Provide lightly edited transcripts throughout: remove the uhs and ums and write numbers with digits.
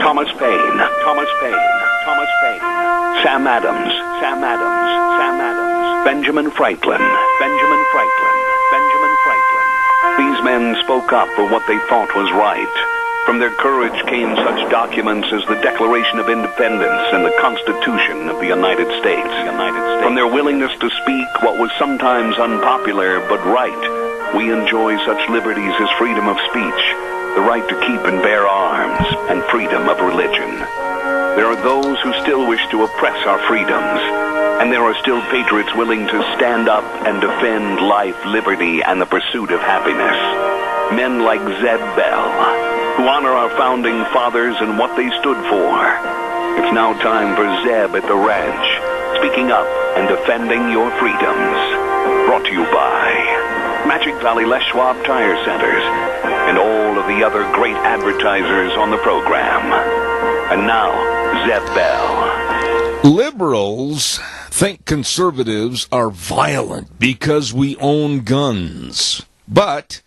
Thomas Paine, Thomas Paine, Thomas Paine, Sam Adams, Sam Adams, Sam Adams, Benjamin Franklin, Benjamin Franklin, Benjamin Franklin. These men spoke up for what they thought was right. From their courage came such documents as the Declaration of Independence and the Constitution of the United States. From their willingness to speak what was sometimes unpopular but right, we enjoy such liberties as freedom of speech, the right to keep and bear arms, and freedom of religion. There are those who still wish to oppress our freedoms, and there are still patriots willing to stand up and defend life, liberty, and the pursuit of happiness. Men like Zeb Bell, who honor our founding fathers and what they stood for. It's now time for Zeb at the Ranch, speaking up and defending your freedoms. Brought to you by Magic Valley Les Schwab Tire Centers and all of the other great advertisers on the program. And now, Zeb Bell. Liberals think conservatives are violent because we own guns. But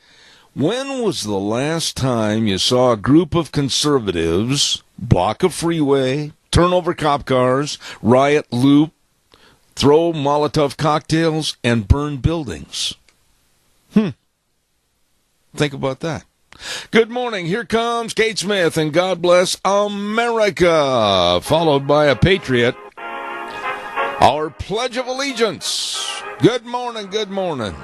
when was the last time you saw a group of conservatives block a freeway, turn over cop cars, riot, loot, throw Molotov cocktails, and burn buildings? Think about that. Good morning. Here comes Kate Smith and God Bless America, followed by a patriot. Our Pledge of Allegiance. Good morning, good morning.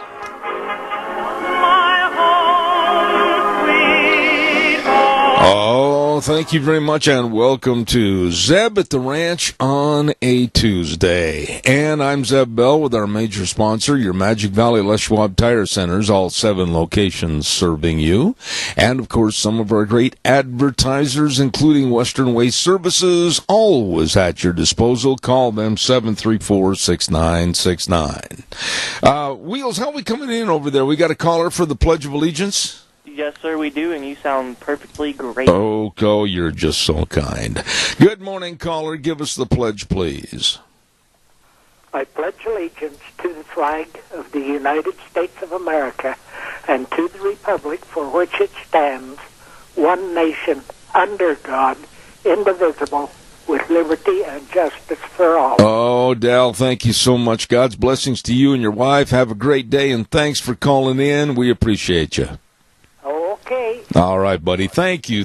Oh, thank you very much, and welcome to Zeb at the Ranch on a Tuesday. And I'm Zeb Bell with our major sponsor, your Magic Valley Les Schwab Tire Centers, all 7 locations serving you. And, of course, some of our great advertisers, including Western Waste Services, always at your disposal. Call them 734-6969. Wheels, how are we coming in over there? We got a caller for the Pledge of Allegiance? Yes, sir, we do, and you sound perfectly great. Oh, you're just so kind. Good morning, caller. Give us the pledge, please. I pledge allegiance to the flag of the United States of America and to the republic for which it stands, one nation, under God, indivisible, with liberty and justice for all. Oh, Dal, thank you so much. God's blessings to you and your wife. Have a great day, and thanks for calling in. We appreciate you. Okay. All right, buddy. Thank you.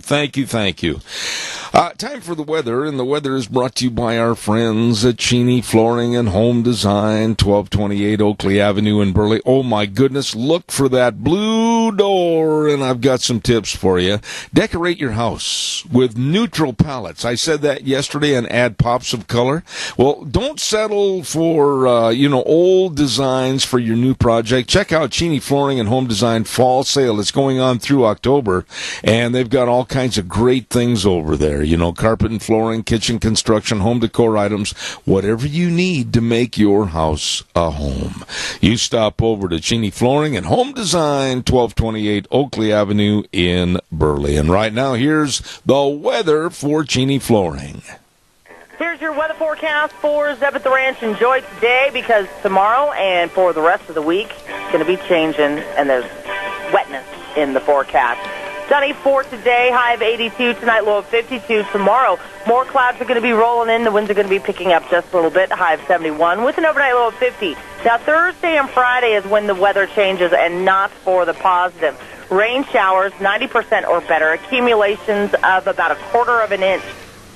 Time for the weather, and the weather is brought to you by our friends at Cheney Flooring and Home Design, 1228 Oakley Avenue in Burley. Oh, my goodness, look for that blue door, and I've got some tips for you. Decorate your house with neutral palettes. I said that yesterday, and add pops of color. Well, don't settle for, old designs for your new project. Check out Cheney Flooring and Home Design Fall Sale. It's going on through October, and they've got all kinds of great things over there. Carpet and flooring, kitchen construction, home decor items, whatever you need to make your house a home. You stop over to Cheney Flooring and Home Design, 1228 Oakley Avenue in Burley. And right now, here's the weather for Cheney Flooring. Here's your weather forecast for Zeb at the Ranch. Enjoy today, because tomorrow and for the rest of the week, it's going to be changing, and there's wetness in the forecast. Sunny for today, high of 82. Tonight, low of 52. Tomorrow, more clouds are going to be rolling in. The winds are going to be picking up just a little bit, high of 71, with an overnight low of 50. Now, Thursday and Friday is when the weather changes, and not for the positive. Rain showers, 90% or better. Accumulations of about a quarter of an inch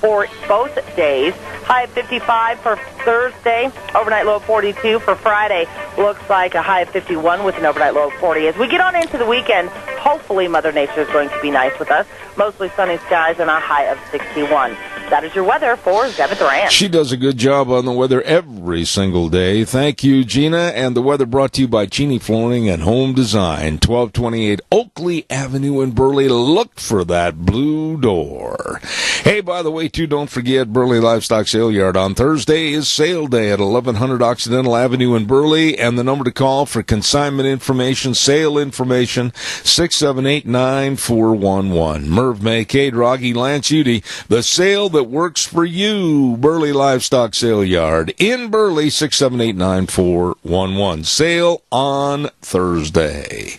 for both days. High of 55 for Thursday, overnight low of 42. For Friday, looks like a high of 51 with an overnight low of 40. As we get on into the weekend, hopefully Mother Nature is going to be nice with us. Mostly sunny skies and a high of 61. That is your weather for Zeb at the Ranch. She does a good job on the weather every single day. Thank you, Gina. And the weather brought to you by Cheney Flooring and Home Design, 1228 Oakley Avenue in Burley. Look for that blue door. Hey, by the way, too, don't forget Burley Livestock Sale Yard on Thursday is sale day at 1100 Occidental Avenue in Burley. And the number to call for consignment information, sale information, 678-9411. Merv May, K. Droggy, Lance Udy, the sale that works for you. Burley Livestock Sale Yard in Burley, 678-9411. Sale on Thursday.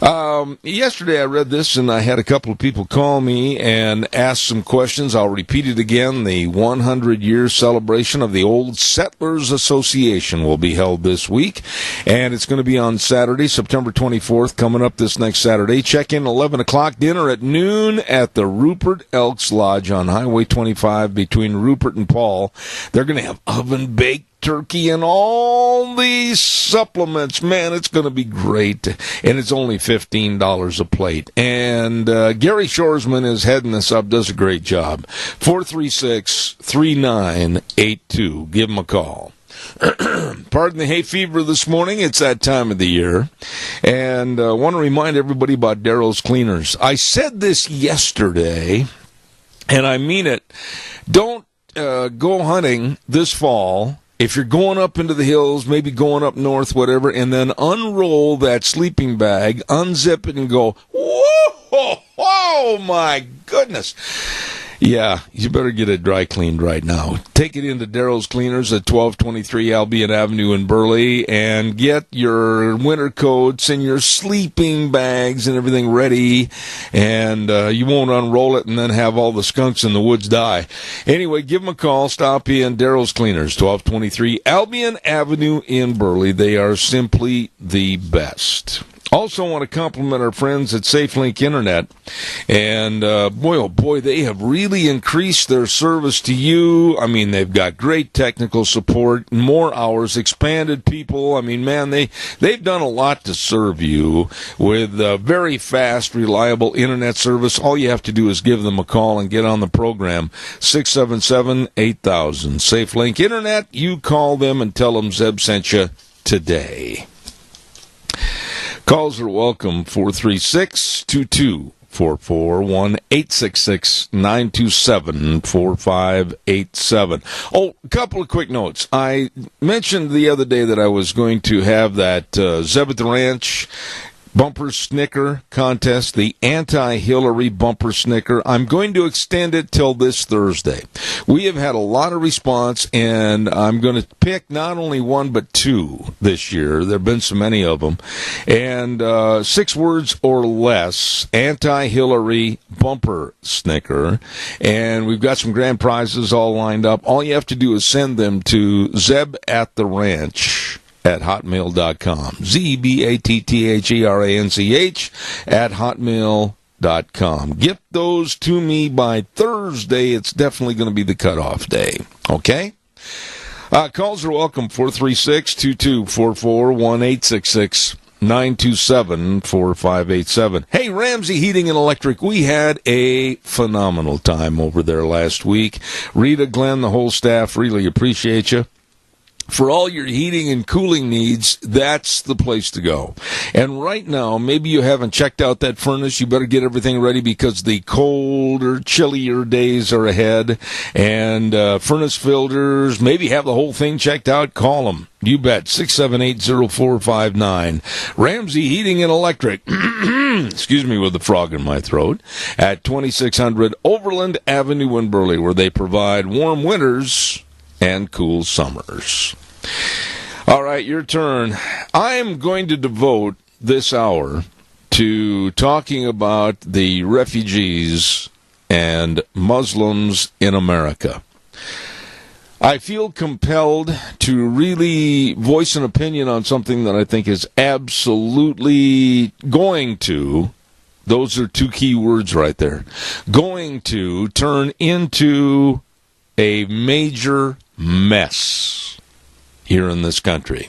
Yesterday I read this and I had a couple of people call me and ask some questions. I'll repeat it again. The 100-year celebration of the Old Settlers Association will be held this week, and it's going to be on Saturday, September 24th, coming up this next Saturday. Check-in 11 o'clock, dinner at noon at the Rupert Elks Lodge on Highway 25 between Rupert and Paul. They're going to have oven-baked turkey and all these supplements. Man, it's going to be great. And it's only $15 a plate. And Gary Shoresman is heading this up, does a great job. 436-3982. Give him a call. Pardon the hay fever this morning. It's that time of the year. And I want to remind everybody about Daryl's Cleaners. I said this yesterday, and I mean it. Don't go hunting this fall. If you're going up into the hills, maybe going up north, whatever, and then unroll that sleeping bag, unzip it, and go, whoa, oh my goodness. Yeah, you better get it dry cleaned right now. Take it into Daryl's Cleaners at 1223 Albion Avenue in Burley and get your winter coats and your sleeping bags and everything ready, and you won't unroll it and then have all the skunks in the woods die. Anyway, give them a call. Stop in Daryl's Cleaners, 1223 Albion Avenue in Burley. They are simply the best. Also want to compliment our friends at SafeLink Internet. And boy, oh boy, they have really increased their service to you. I mean, they've got great technical support, more hours, expanded people. I mean, man, they've done a lot to serve you with very fast, reliable Internet service. All you have to do is give them a call and get on the program. 677-8000. SafeLink Internet, you call them and tell them Zeb sent you today. Calls are welcome, 436-2244, 1-866-927-4587. Oh, a couple of quick notes. I mentioned the other day that I was going to have that Zeb at the Ranch bumper snicker contest, the anti-Hillary bumper snicker. I'm going to extend it till this Thursday. We have had a lot of response, and I'm going to pick not only one but two this year. There have been so many of them. And 6 words or less, anti-Hillary bumper snicker. And we've got some grand prizes all lined up. All you have to do is send them to zebattheranch at hotmail.com. ZEBATTHERANCH at hotmail.com. Get those to me by Thursday. It's definitely going to be the cutoff day. Okay? Calls are welcome, 436-2244, 1-866-927-4587. Hey, Ramsey Heating and Electric, we had a phenomenal time over there last week. Rita, Glenn, the whole staff really appreciate you. For all your heating and cooling needs, that's the place to go. And right now, maybe you haven't checked out that furnace. You better get everything ready because the colder, chillier days are ahead. And furnace filters, maybe have the whole thing checked out. Call them. You bet. 678-0459. Ramsey Heating and Electric. Excuse me with the frog in my throat. At 2600 Overland Avenue in Burley, where they provide warm winters and cool summers. All right, your turn. I am going to devote this hour to talking about the refugees and Muslims in America. I feel compelled to really voice an opinion on something that I think is absolutely going to, those are 2 key words right there, going to turn into a major mess here in this country.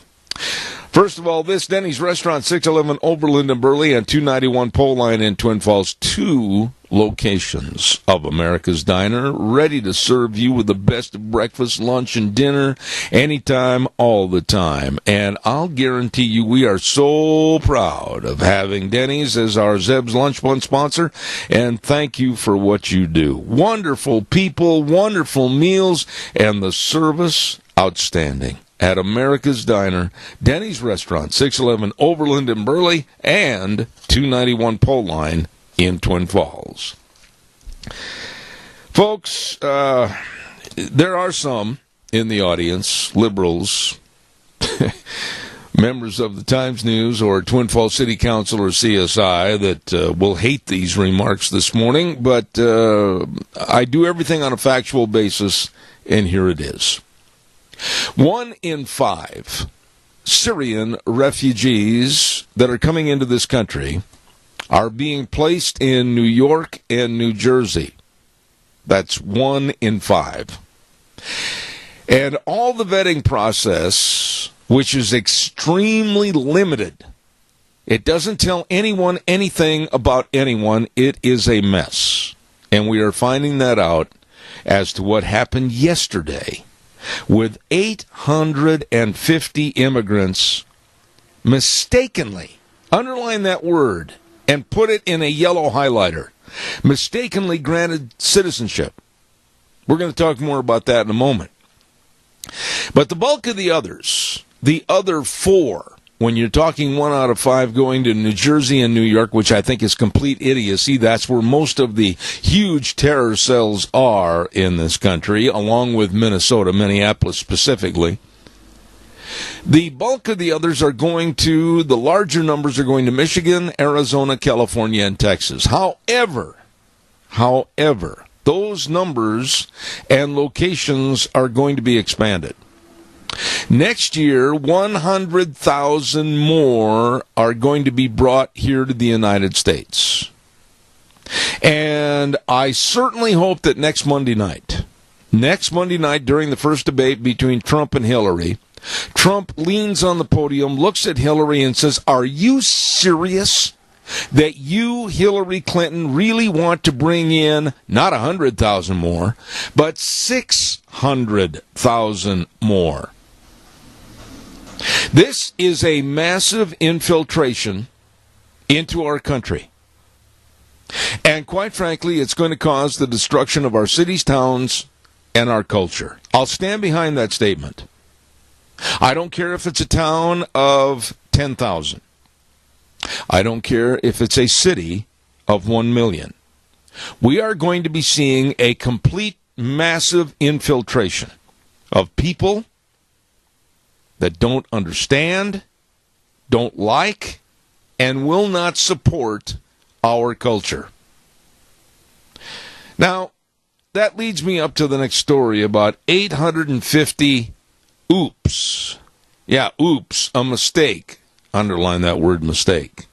First of all, this Denny's Restaurant, 611 Overland and Burley and 291 Pole Line in Twin Falls, 2 locations of America's Diner, ready to serve you with the best of breakfast, lunch, and dinner, anytime, all the time. And I'll guarantee you we are so proud of having Denny's as our Zeb's Lunch Fund sponsor, and thank you for what you do. Wonderful people, wonderful meals, and the service outstanding. At America's Diner, Denny's Restaurant, 611 Overland in Burley, and 291 Pole Line in Twin Falls. Folks, there are some in the audience, liberals, members of the Times News or Twin Falls City Council or CSI that will hate these remarks this morning, but I do everything on a factual basis, and here it is. 1 in 5 Syrian refugees that are coming into this country are being placed in New York and New Jersey. That's 1 in 5. And all the vetting process, which is extremely limited, it doesn't tell anyone anything about anyone. It is a mess. And we are finding that out as to what happened yesterday with 850 immigrants mistakenly, underline that word and put it in a yellow highlighter, mistakenly granted citizenship. We're going to talk more about that in a moment. But the bulk of the others, the other 4, when you're talking 1 out of 5 going to New Jersey and New York, which I think is complete idiocy, that's where most of the huge terror cells are in this country, along with Minnesota, Minneapolis specifically. The bulk of the others are going to, the larger numbers are going to Michigan, Arizona, California, and Texas. However, those numbers and locations are going to be expanded. Next year, 100,000 more are going to be brought here to the United States. And I certainly hope that next Monday night during the first debate between Trump and Hillary, Trump leans on the podium, looks at Hillary and says, "Are you serious that you, Hillary Clinton, really want to bring in not 100,000 more, but 600,000 more?" This is a massive infiltration into our country. And quite frankly, it's going to cause the destruction of our cities, towns, and our culture. I'll stand behind that statement. I don't care if it's a town of 10,000. I don't care if it's a city of 1 million. We are going to be seeing a complete massive infiltration of people that don't understand, don't like, and will not support our culture. Now, that leads me up to the next story about 850 oops. Yeah, oops, a mistake. Underline that word, mistake.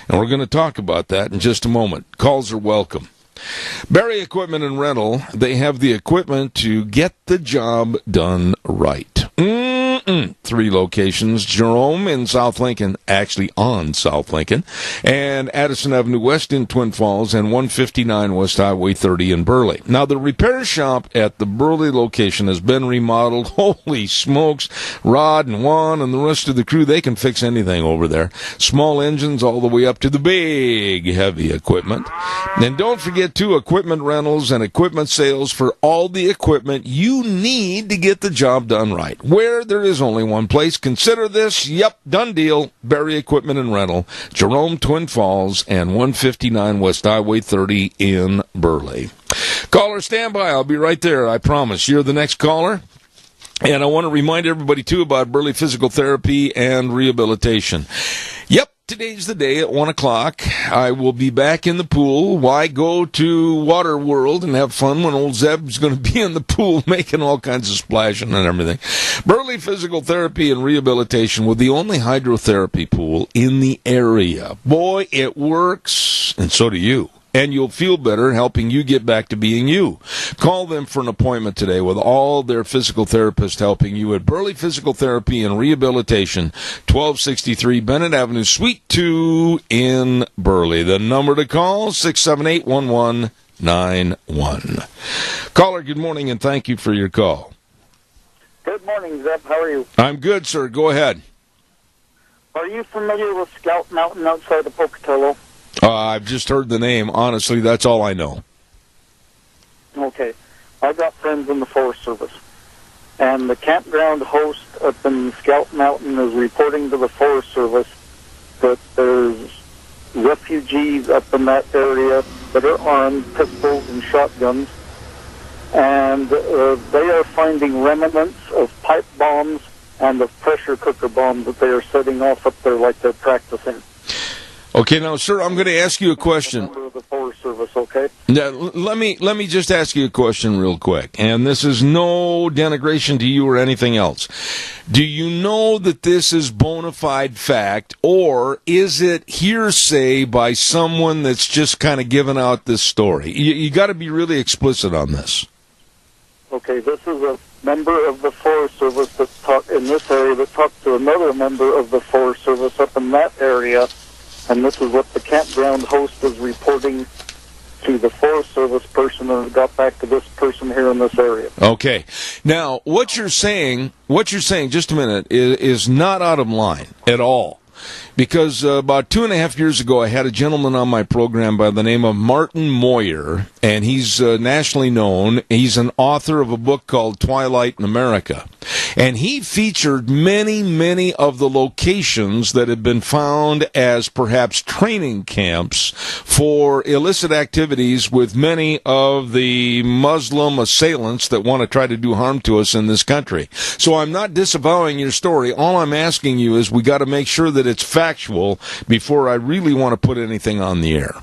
And we're going to talk about that in just a moment. Calls are welcome. Barry Equipment and Rental, they have the equipment to get the job done right. 3 locations, Jerome in South Lincoln, actually on South Lincoln, and Addison Avenue West in Twin Falls, and 159 West Highway 30 in Burley. Now, the repair shop at the Burley location has been remodeled. Holy smokes, Rod and Juan and the rest of the crew, they can fix anything over there. Small engines all the way up to the big, heavy equipment. And don't forget, too, equipment rentals and equipment sales for all the equipment you need to get the job done right. Where there is only one place, consider this. Yep, done deal. Barry Equipment and Rental, Jerome, Twin Falls, and 159 West Highway 30 in Burley. Caller, stand by. I'll be right there. I promise. You're the next caller. And I want to remind everybody, too, about Burley Physical Therapy and Rehabilitation. Yep. Today's the day at 1 o'clock. I will be back in the pool. Why go to Water World and have fun when old Zeb's going to be in the pool making all kinds of splashing and everything? Burley Physical Therapy and Rehabilitation with the only hydrotherapy pool in the area. Boy, it works, and so do you. And you'll feel better helping you get back to being you. Call them for an appointment today with all their physical therapists helping you at Burley Physical Therapy and Rehabilitation, 1263 Bennett Avenue, Suite 2 in Burley. The number to call, 678-1191. Caller, good morning, and thank you for your call. Good morning, Zeb. How are you? I'm good, sir. Go ahead. Are you familiar with Scout Mountain outside of Pocatello? I've just heard the name. Honestly, that's all I know. Okay. I've got friends in the Forest Service. And the campground host up in Scout Mountain is reporting to the Forest Service that there's refugees up in that area that are armed, pistols and shotguns. And they are finding remnants of pipe bombs and the pressure cooker bombs that they are setting off up there like they're practicing. Okay, now, sir, I'm going to ask you a question. Member of the Forest Service, okay? Now, let me just ask you a question real quick, and this is no denigration to you or anything else. Do you know that this is bona fide fact, or is it hearsay by someone that's just kind of giving out this story? You got to be really explicit on this. Okay, this is a member of the Forest Service that talked in this area that talked to another member of the Forest Service up in that area. And this is what the campground host is reporting to the Forest Service person, and it got back to this person here in this area. Okay. Now, what you're saying, just a minute, is not out of line at all. Because about 2.5 years ago, I had a gentleman on my program by the name of Martin Moyer, and he's nationally known. He's an author of a book called Twilight in America. And he featured many, many of the locations that had been found as perhaps training camps for illicit activities with many of the Muslim assailants that want to try to do harm to us in this country. So I'm not disavowing your story. All I'm asking you is we got to make sure that it's factual before I really want to put anything on the air.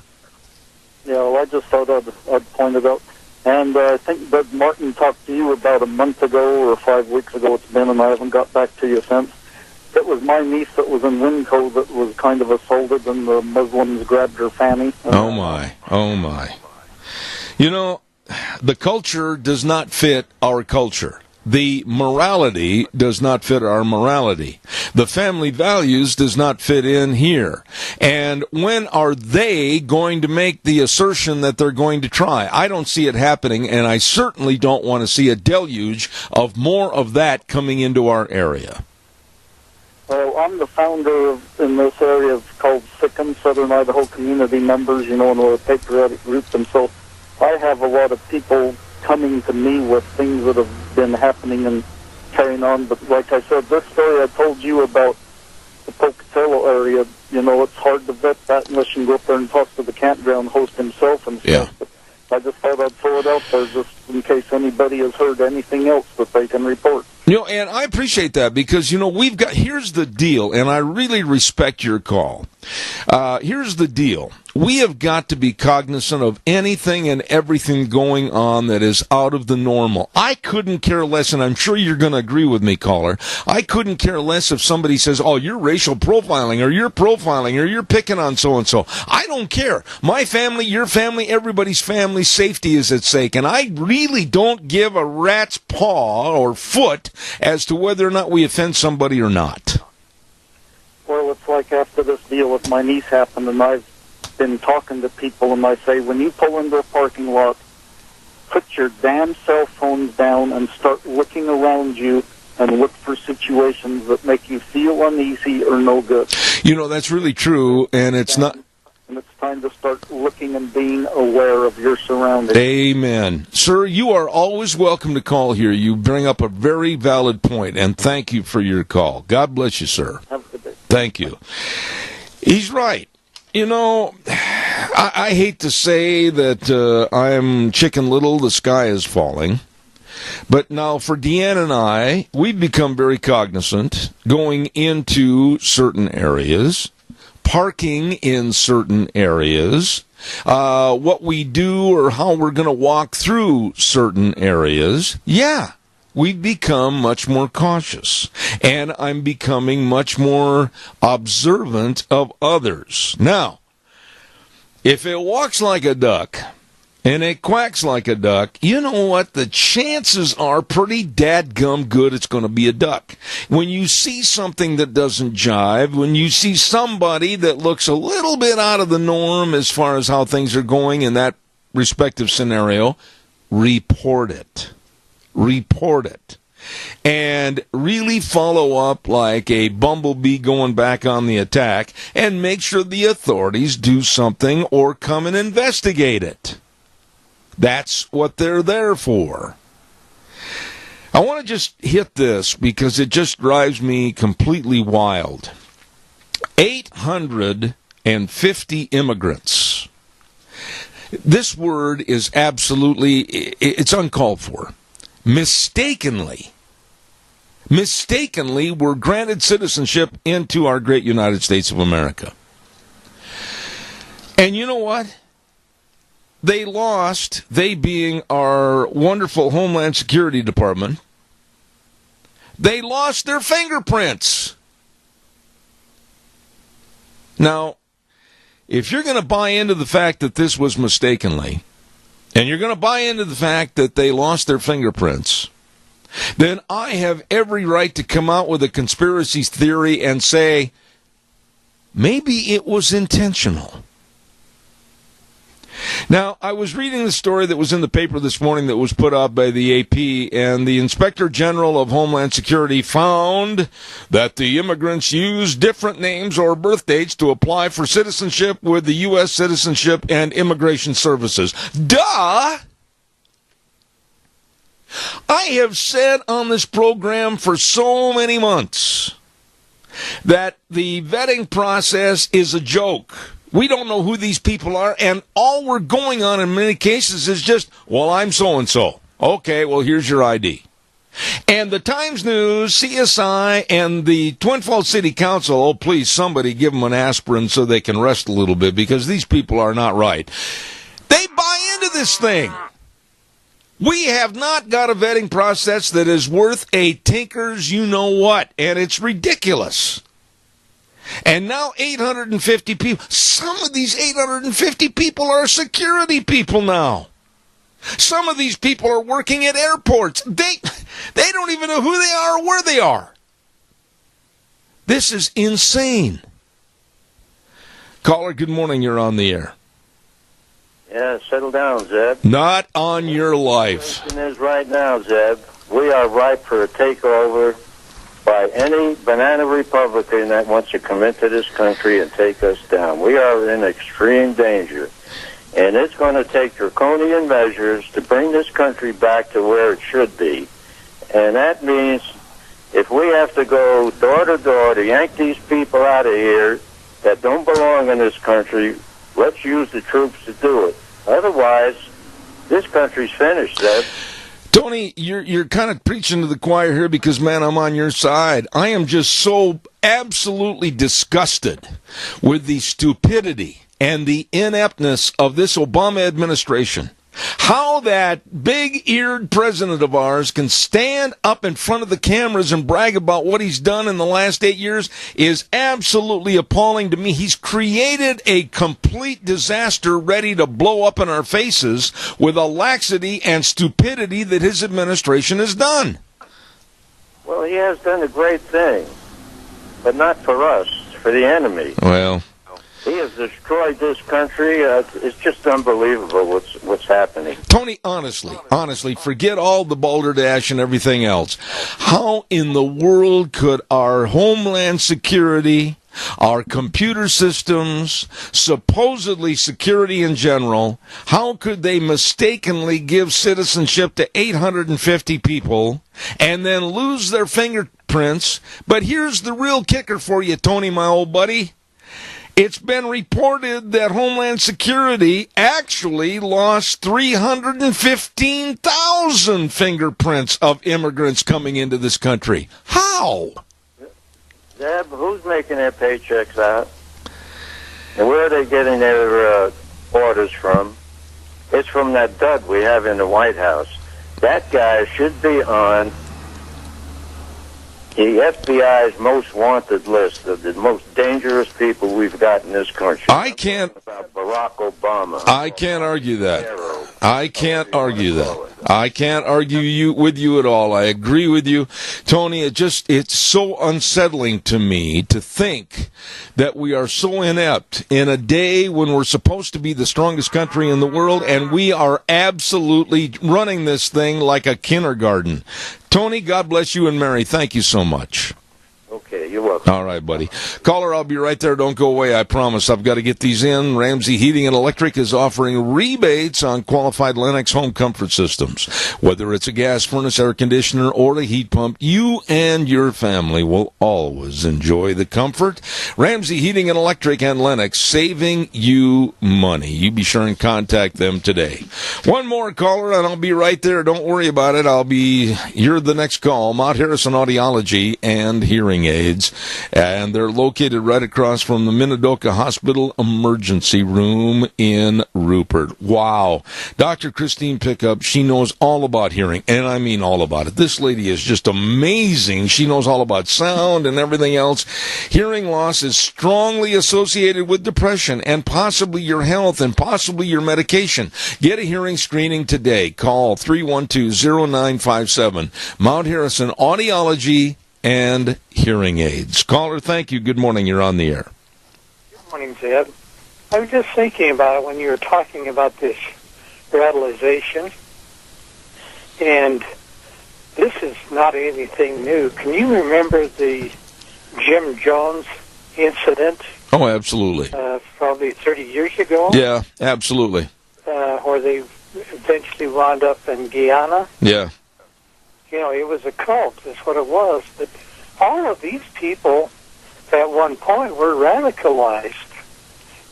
Yeah, well, I just thought I'd point it out. And I think that Martin talked to you about a month ago or 5 weeks ago it's been, and I haven't got back to you since. It was my niece that was in Winco that was kind of assaulted, and the Muslims grabbed her fanny. Oh, my. You know, the culture does not fit our culture. The morality does not fit our morality. The family values does not fit in here. And when are they going to make the assertion that they're going to try? I don't see it happening, and I certainly don't want to see a deluge of more of that coming into our area. Well, I'm the founder in this area called SICM, Southern Idaho Community Members, and we're a patriotic group, and so I have a lot of people coming to me with things that have been happening and carrying on. But like I said, this story I told you about the Pocatello area, it's hard to vet that unless you go up there and talk to the campground host himself and stuff. Yeah. But I just thought I'd throw it out there just in case anybody has heard anything else that they can report. And I appreciate that because, here's the deal, and I really respect your call. Here's the deal. We have got to be cognizant of anything and everything going on that is out of the normal. I couldn't care less, and I'm sure you're going to agree with me, caller. I couldn't care less if somebody says, oh, you're racial profiling, or you're picking on so-and-so. I don't care. My family, your family, everybody's family safety is at stake, and I really don't give a rat's paw or foot as to whether or not we offend somebody or not. Well, it's like after this deal with my niece happened, and I've been talking to people, and I say, when you pull into a parking lot, put your damn cell phones down and start looking around you and look for situations that make you feel uneasy or no good. That's really true, and it's not... And it's time to start looking and being aware of your surroundings. Amen. Sir, you are always welcome to call here. You bring up a very valid point, and thank you for your call. God bless you, sir. Have a good day. Thank you. He's right. I hate to say that I'm Chicken Little, the sky is falling. But now for Deanne and I, we've become very cognizant going into certain areas, parking in certain areas, what we do or how we're going to walk through certain areas. Yeah, we've become much more cautious, and I'm becoming much more observant of others. Now, if it walks like a duck and it quacks like a duck, you know what? The chances are pretty dadgum good it's going to be a duck. When you see something that doesn't jive, when you see somebody that looks a little bit out of the norm as far as how things are going in that respective scenario, report it. Report it. And really follow up like a bumblebee going back on the attack and make sure the authorities do something or come and investigate it. That's what they're there for. I want to just hit this because it just drives me completely wild. 850 immigrants. This word is absolutely, it's uncalled for. Mistakenly mistakenly were granted citizenship into our great United States of America. And you know what? They lost, they being our wonderful Homeland Security Department, they lost their fingerprints. Now, if you're going to buy into the fact that this was mistakenly, and you're going to buy into the fact that they lost their fingerprints, then I have every right to come out with a conspiracy theory and say, maybe it was intentional. Now, I was reading the story that was in the paper this morning that was put out by the AP, and the Inspector General of Homeland Security found that the immigrants used different names or birth dates to apply for citizenship with the U.S. Citizenship and Immigration Services. Duh! I have said on this program for so many months that the vetting process is a joke. We don't know who these people are, and all we're going on in many cases is just, well, I'm so-and-so. Okay, well, here's your ID. And the Times News, CSI, and the Twin Falls City Council, oh, please, somebody give them an aspirin so they can rest a little bit, because these people are not right. They buy into this thing. We have not got a vetting process that is worth a tinker's you-know-what, and it's ridiculous. And now 850 people, some of these 850 people are security people now. Some of these people are working at airports. They don't even know who they are or where they are. This is insane. Caller, good morning. You're on the air. Yeah, settle down, Zeb. Not on your life. The question is right now, Zeb, we are ripe for a takeover by any banana Republican that wants to come into this country and take us down. We are in extreme danger. And it's going to take draconian measures to bring this country back to where it should be. And that means if we have to go door to door to yank these people out of here that don't belong in this country, let's use the troops to do it. Otherwise, this country's finished, Zeb. Tony, you're kind of preaching to the choir here because, man, I'm on your side. I am just so absolutely disgusted with the stupidity and the ineptness of this Obama administration. How that big-eared president of ours can stand up in front of the cameras and brag about what he's done in the last 8 years is absolutely appalling to me. He's created a complete disaster ready to blow up in our faces with a laxity and stupidity that his administration has done. Well, he has done a great thing, but not for us, for the enemy. Well, he has destroyed this country. It's just unbelievable what's happening. Tony, honestly, forget all the balderdash and everything else. How in the world could our Homeland Security, our computer systems, supposedly security in general, how could they mistakenly give citizenship to 850 people and then lose their fingerprints? But here's the real kicker for you, Tony, my old buddy. It's been reported that Homeland Security actually lost 315,000 fingerprints of immigrants coming into this country. How? Zeb, who's making their paychecks out? And where are they getting their orders from? It's from that dud we have in the White House. That guy should be on the FBI's most wanted list of the most dangerous people we've got in this country. I can't. About Barack Obama. I can't argue that. I can't argue that. I can't argue with you at all. I agree with you, Tony. It's so unsettling to me to think that we are so inept in a day when we're supposed to be the strongest country in the world, and we are absolutely running this thing like a kindergarten. Tony, God bless you and Mary. Thank you so much. Okay, you're welcome. All right, buddy. Caller, I'll be right there. Don't go away, I promise. I've got to get these in. Ramsey Heating and Electric is offering rebates on qualified Lennox home comfort systems. Whether it's a gas furnace, air conditioner, or a heat pump, you and your family will always enjoy the comfort. Ramsey Heating and Electric and Lennox, saving you money. You be sure and contact them today. One more caller, and I'll be right there. Don't worry about it. You're the next call. Mount Harrison Audiology and Hearing Aids. And they're located right across from the Minidoka Hospital Emergency Room in Rupert. Wow. Dr. Christine Pickup, she knows all about hearing, and I mean all about it. This lady is just amazing. She knows all about sound and everything else. Hearing loss is strongly associated with depression and possibly your health and possibly your medication. Get a hearing screening today. Call 312-0957. Mount Harrison Audiology and Hearing Aids. Caller, thank you. Good morning. You're on the air. Good morning, Zeb. I was just thinking about it when you were talking about this radicalization, and this is not anything new. Can you remember the Jim Jones incident? Oh, absolutely. Probably 30 years ago? Yeah, absolutely. Where they eventually wound up in Guyana? Yeah. You know, it was a cult, is what it was. But all of these people, at one point, were radicalized.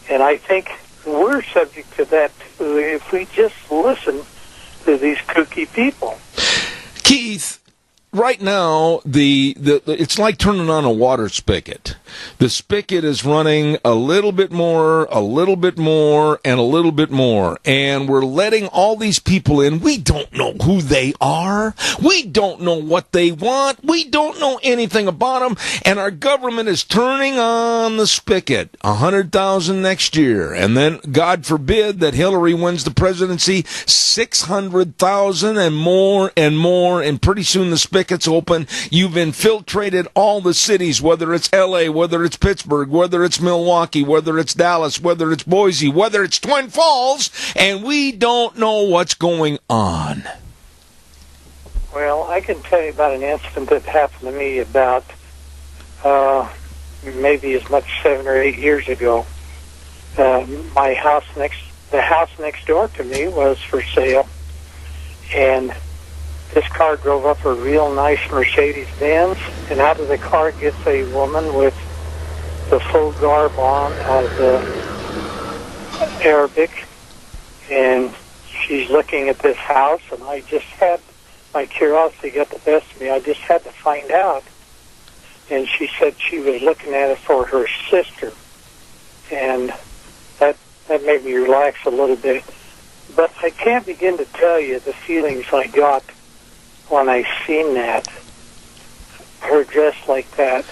And I think we're subject to that, too, if we just listen to these kooky people. Keith, right now, it's like turning on a water spigot. The spigot is running a little bit more, and a little bit more, and we're letting all these people in. We don't know who they are. We don't know what they want. We don't know anything about them, and our government is turning on the spigot. 100,000 next year, and then, God forbid, that Hillary wins the presidency, 600,000 and more, and pretty soon the spigot's open. You've infiltrated all the cities, whether it's L.A., whether it's Pittsburgh, whether it's Milwaukee, whether it's Dallas, whether it's Boise, whether it's Twin Falls, and we don't know what's going on. Well, I can tell you about an incident that happened to me about maybe as much 7 or 8 years ago. The house next door to me was for sale, and this car drove up a real nice Mercedes-Benz, and out of the car gets a woman with the full garb on of the Arabic, and she's looking at this house, and I just had, my curiosity got the best of me. I just had to find out. And she said she was looking at it for her sister, and that made me relax a little bit. But I can't begin to tell you the feelings I got when I seen that, her dressed like that.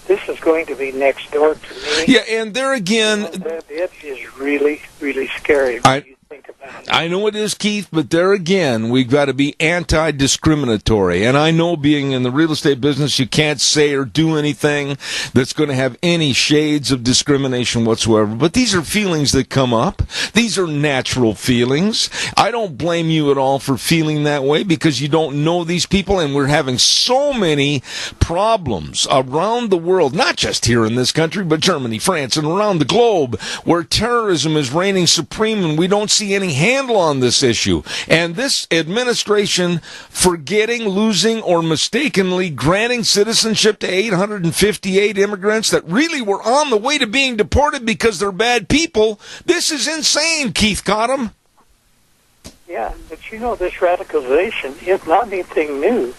This is going to be next door to me. Yeah, and there again, it is really, really scary when you think about it. I know it is, Keith, but there again, we've got to be anti-discriminatory. And I know being in the real estate business, you can't say or do anything that's going to have any shades of discrimination whatsoever. But these are feelings that come up. These are natural feelings. I don't blame you at all for feeling that way because you don't know these people, and we're having so many problems around the world, not just here in this country, but Germany, France, and around the globe, where terrorism is reigning supreme, and we don't see any handle on this issue. And this administration forgetting, losing, or mistakenly granting citizenship to 858 immigrants that really were on the way to being deported because they're bad people. This is insane, Keith Cottom. Yeah, but you know, this radicalization is not anything new.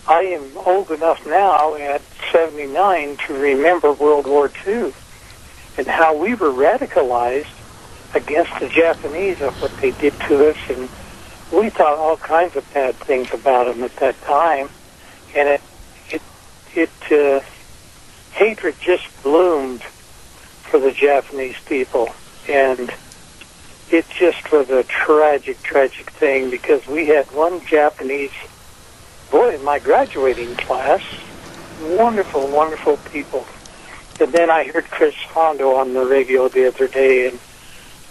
I am old enough now at 79 to remember World War II and how we were radicalized against the Japanese of what they did to us, and we thought all kinds of bad things about them at that time, and hatred just bloomed for the Japanese people, and it just was a tragic thing because we had one Japanese boy in my graduating class, wonderful people. And then I heard Chris Hondo on the radio the other day, and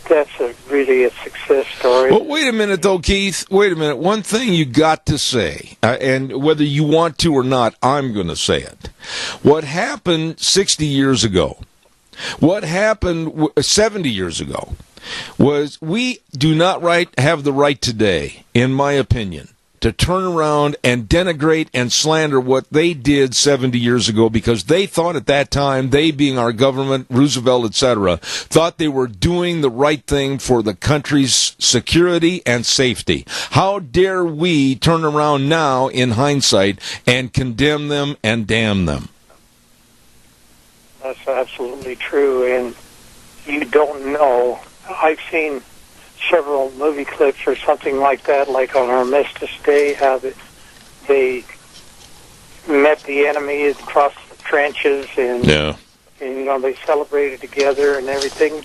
that's really a success story. Well, wait a minute, though, Keith. Wait a minute. One thing you got to say, and whether you want to or not, I'm going to say it. What happened 60 years ago, what happened 70 years ago, was we do not have the right today, in my opinion, to turn around and denigrate and slander what they did 70 years ago, because they thought at that time, they being our government, Roosevelt, etc., thought they were doing the right thing for the country's security and safety. How dare we turn around now in hindsight and condemn them and damn them? That's absolutely true, and you don't know. I've seen several movie clips or something like that, like on Armistice Day, how they met the enemy across the trenches, and they celebrated together and everything.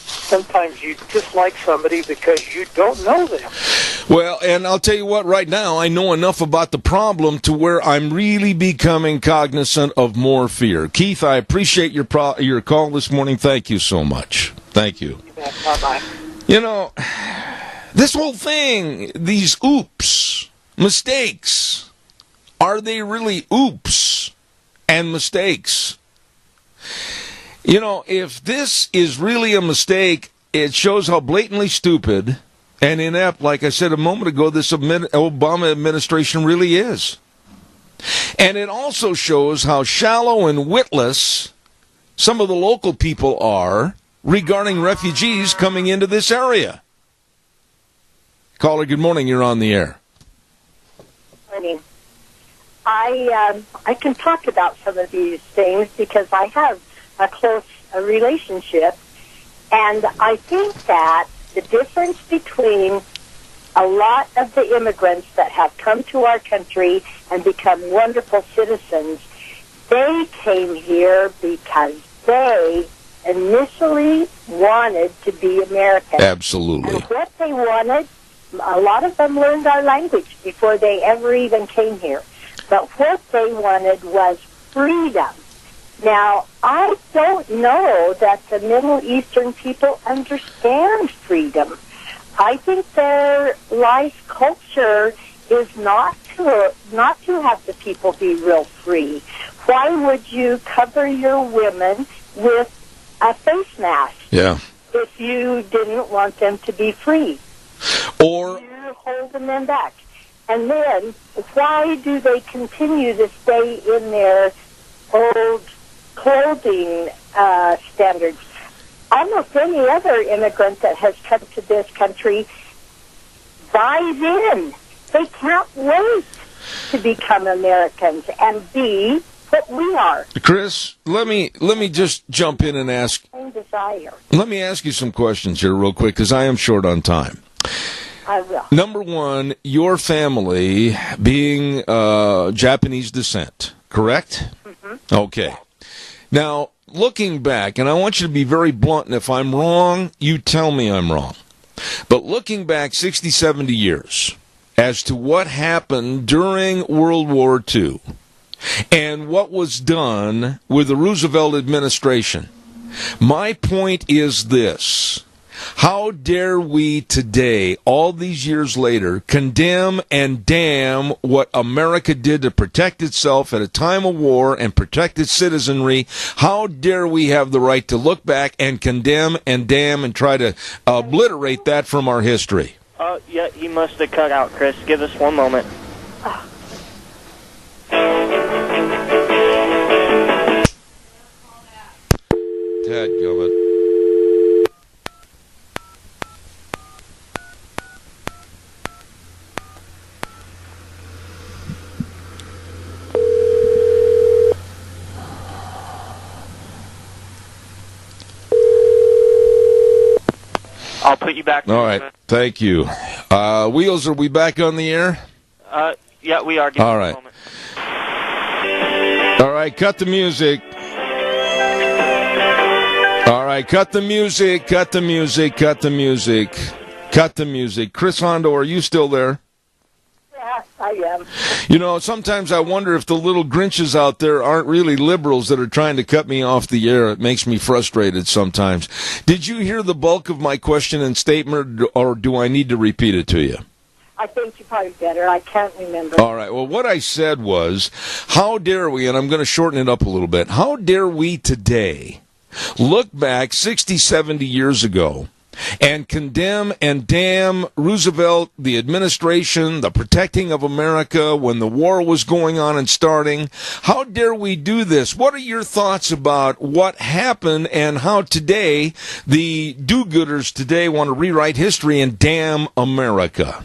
Sometimes you dislike somebody because you don't know them. Well, and I'll tell you what, right now, I know enough about the problem to where I'm really becoming cognizant of more fear. Keith, I appreciate your call this morning. Thank you so much. Thank you. Bye-bye. This whole thing, these mistakes, are they really oops and mistakes? If this is really a mistake, it shows how blatantly stupid and inept, like I said a moment ago, this Obama administration really is. And it also shows how shallow and witless some of the local people are regarding refugees coming into this area. Caller, good morning. You're on the air. Morning. I can talk about some of these things because I have a close relationship, and I think that the difference between a lot of the immigrants that have come to our country and become wonderful citizens, they came here because they initially wanted to be American. Absolutely. And what they wanted, a lot of them learned our language before they ever even came here. But what they wanted was freedom. Now, I don't know that the Middle Eastern people understand freedom. I think their life culture is not to have the people be real free. Why would you cover your women with a face mask if you didn't want them to be free? Or you're holding them back. And then, why do they continue to stay in their old clothing standards? Almost any other immigrant that has come to this country buys in. They can't wait to become Americans and be what we are. Chris, let me just jump in and ask. Desire. Let me ask you some questions here real quick, because I am short on time. I will. Number one, your family being Japanese descent, correct? Mm-hmm. Okay. Now, looking back, and I want you to be very blunt, and if I'm wrong, you tell me I'm wrong. But looking back 60, 70 years as to what happened during World War II and what was done with the Roosevelt administration, my point is this. How dare we today, all these years later, condemn and damn what America did to protect itself at a time of war and protect its citizenry? How dare we have the right to look back and condemn and damn and try to obliterate that from our history? Yeah, he must have cut out, Chris. Give us one moment. Dadgummit. I'll put you back. All right. Thank you. Wheels, are we back on the air? Yeah, we are. All right. All right, cut the music. All right, cut the music, cut the music, cut the music. Cut the music. Chris Hondo, are you still there? Yeah, I am. You know, sometimes I wonder if the little Grinches out there aren't really liberals that are trying to cut me off the air. It makes me frustrated sometimes. Did you hear the bulk of my question and statement, or do I need to repeat it to you? I think you probably better. I can't remember. All right. Well, what I said was, how dare we, and I'm going to shorten it up a little bit, how dare we today look back 60, 70 years ago and condemn and damn Roosevelt, the administration, the protecting of America when the war was going on and starting? How dare we do this? What are your thoughts about what happened and how today the do-gooders today want to rewrite history and damn America?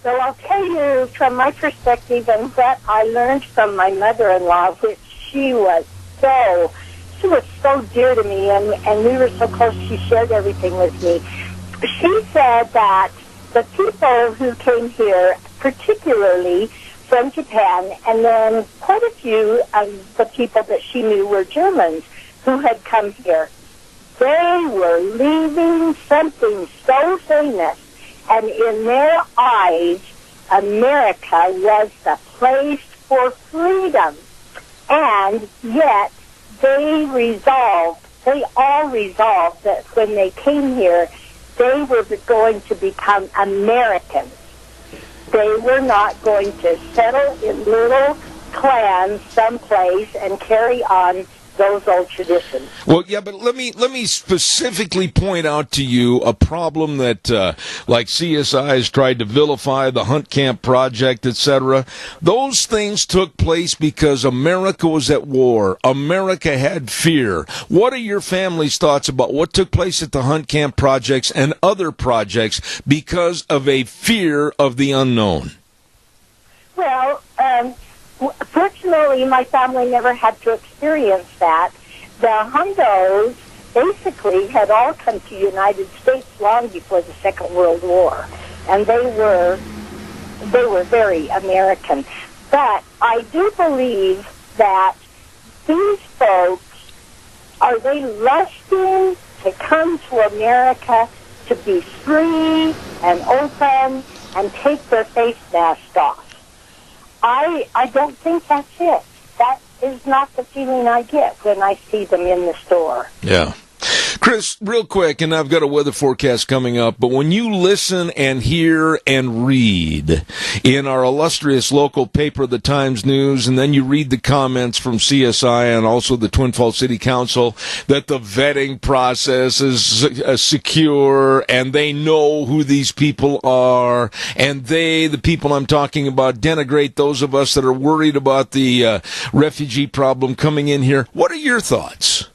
So I'll tell you from my perspective and what I learned from my mother-in-law, which she was so dear to me, and we were so close, she shared everything with me. She said that the people who came here, particularly from Japan, and then quite a few of the people that she knew were Germans who had come here, they were leaving something so famous. And in their eyes, America was the place for freedom. And yet, they all resolved that when they came here, they were going to become Americans. They were not going to settle in little clans someplace and carry on those old traditions. Well, yeah, but let me specifically point out to you a problem that, like CSI has tried to vilify, the Hunt Camp Project, etc. Those things took place because America was at war. America had fear. What are your family's thoughts about what took place at the Hunt Camp Projects and other projects because of a fear of the unknown? Well, fortunately, my family never had to experience that. The Hundos basically had all come to the United States long before the Second World War, and they were very American. But I do believe that these folks, are they lusting to come to America to be free and open and take their face mask off? I don't think that's it. That is not the feeling I get when I see them in the store. Yeah. Chris, real quick, and I've got a weather forecast coming up, but when you listen and hear and read in our illustrious local paper, the Times News, and then you read the comments from CSI and also the Twin Falls City Council that the vetting process is secure and they know who these people are, and they, the people I'm talking about, denigrate those of us that are worried about the refugee problem coming in here. What are your thoughts?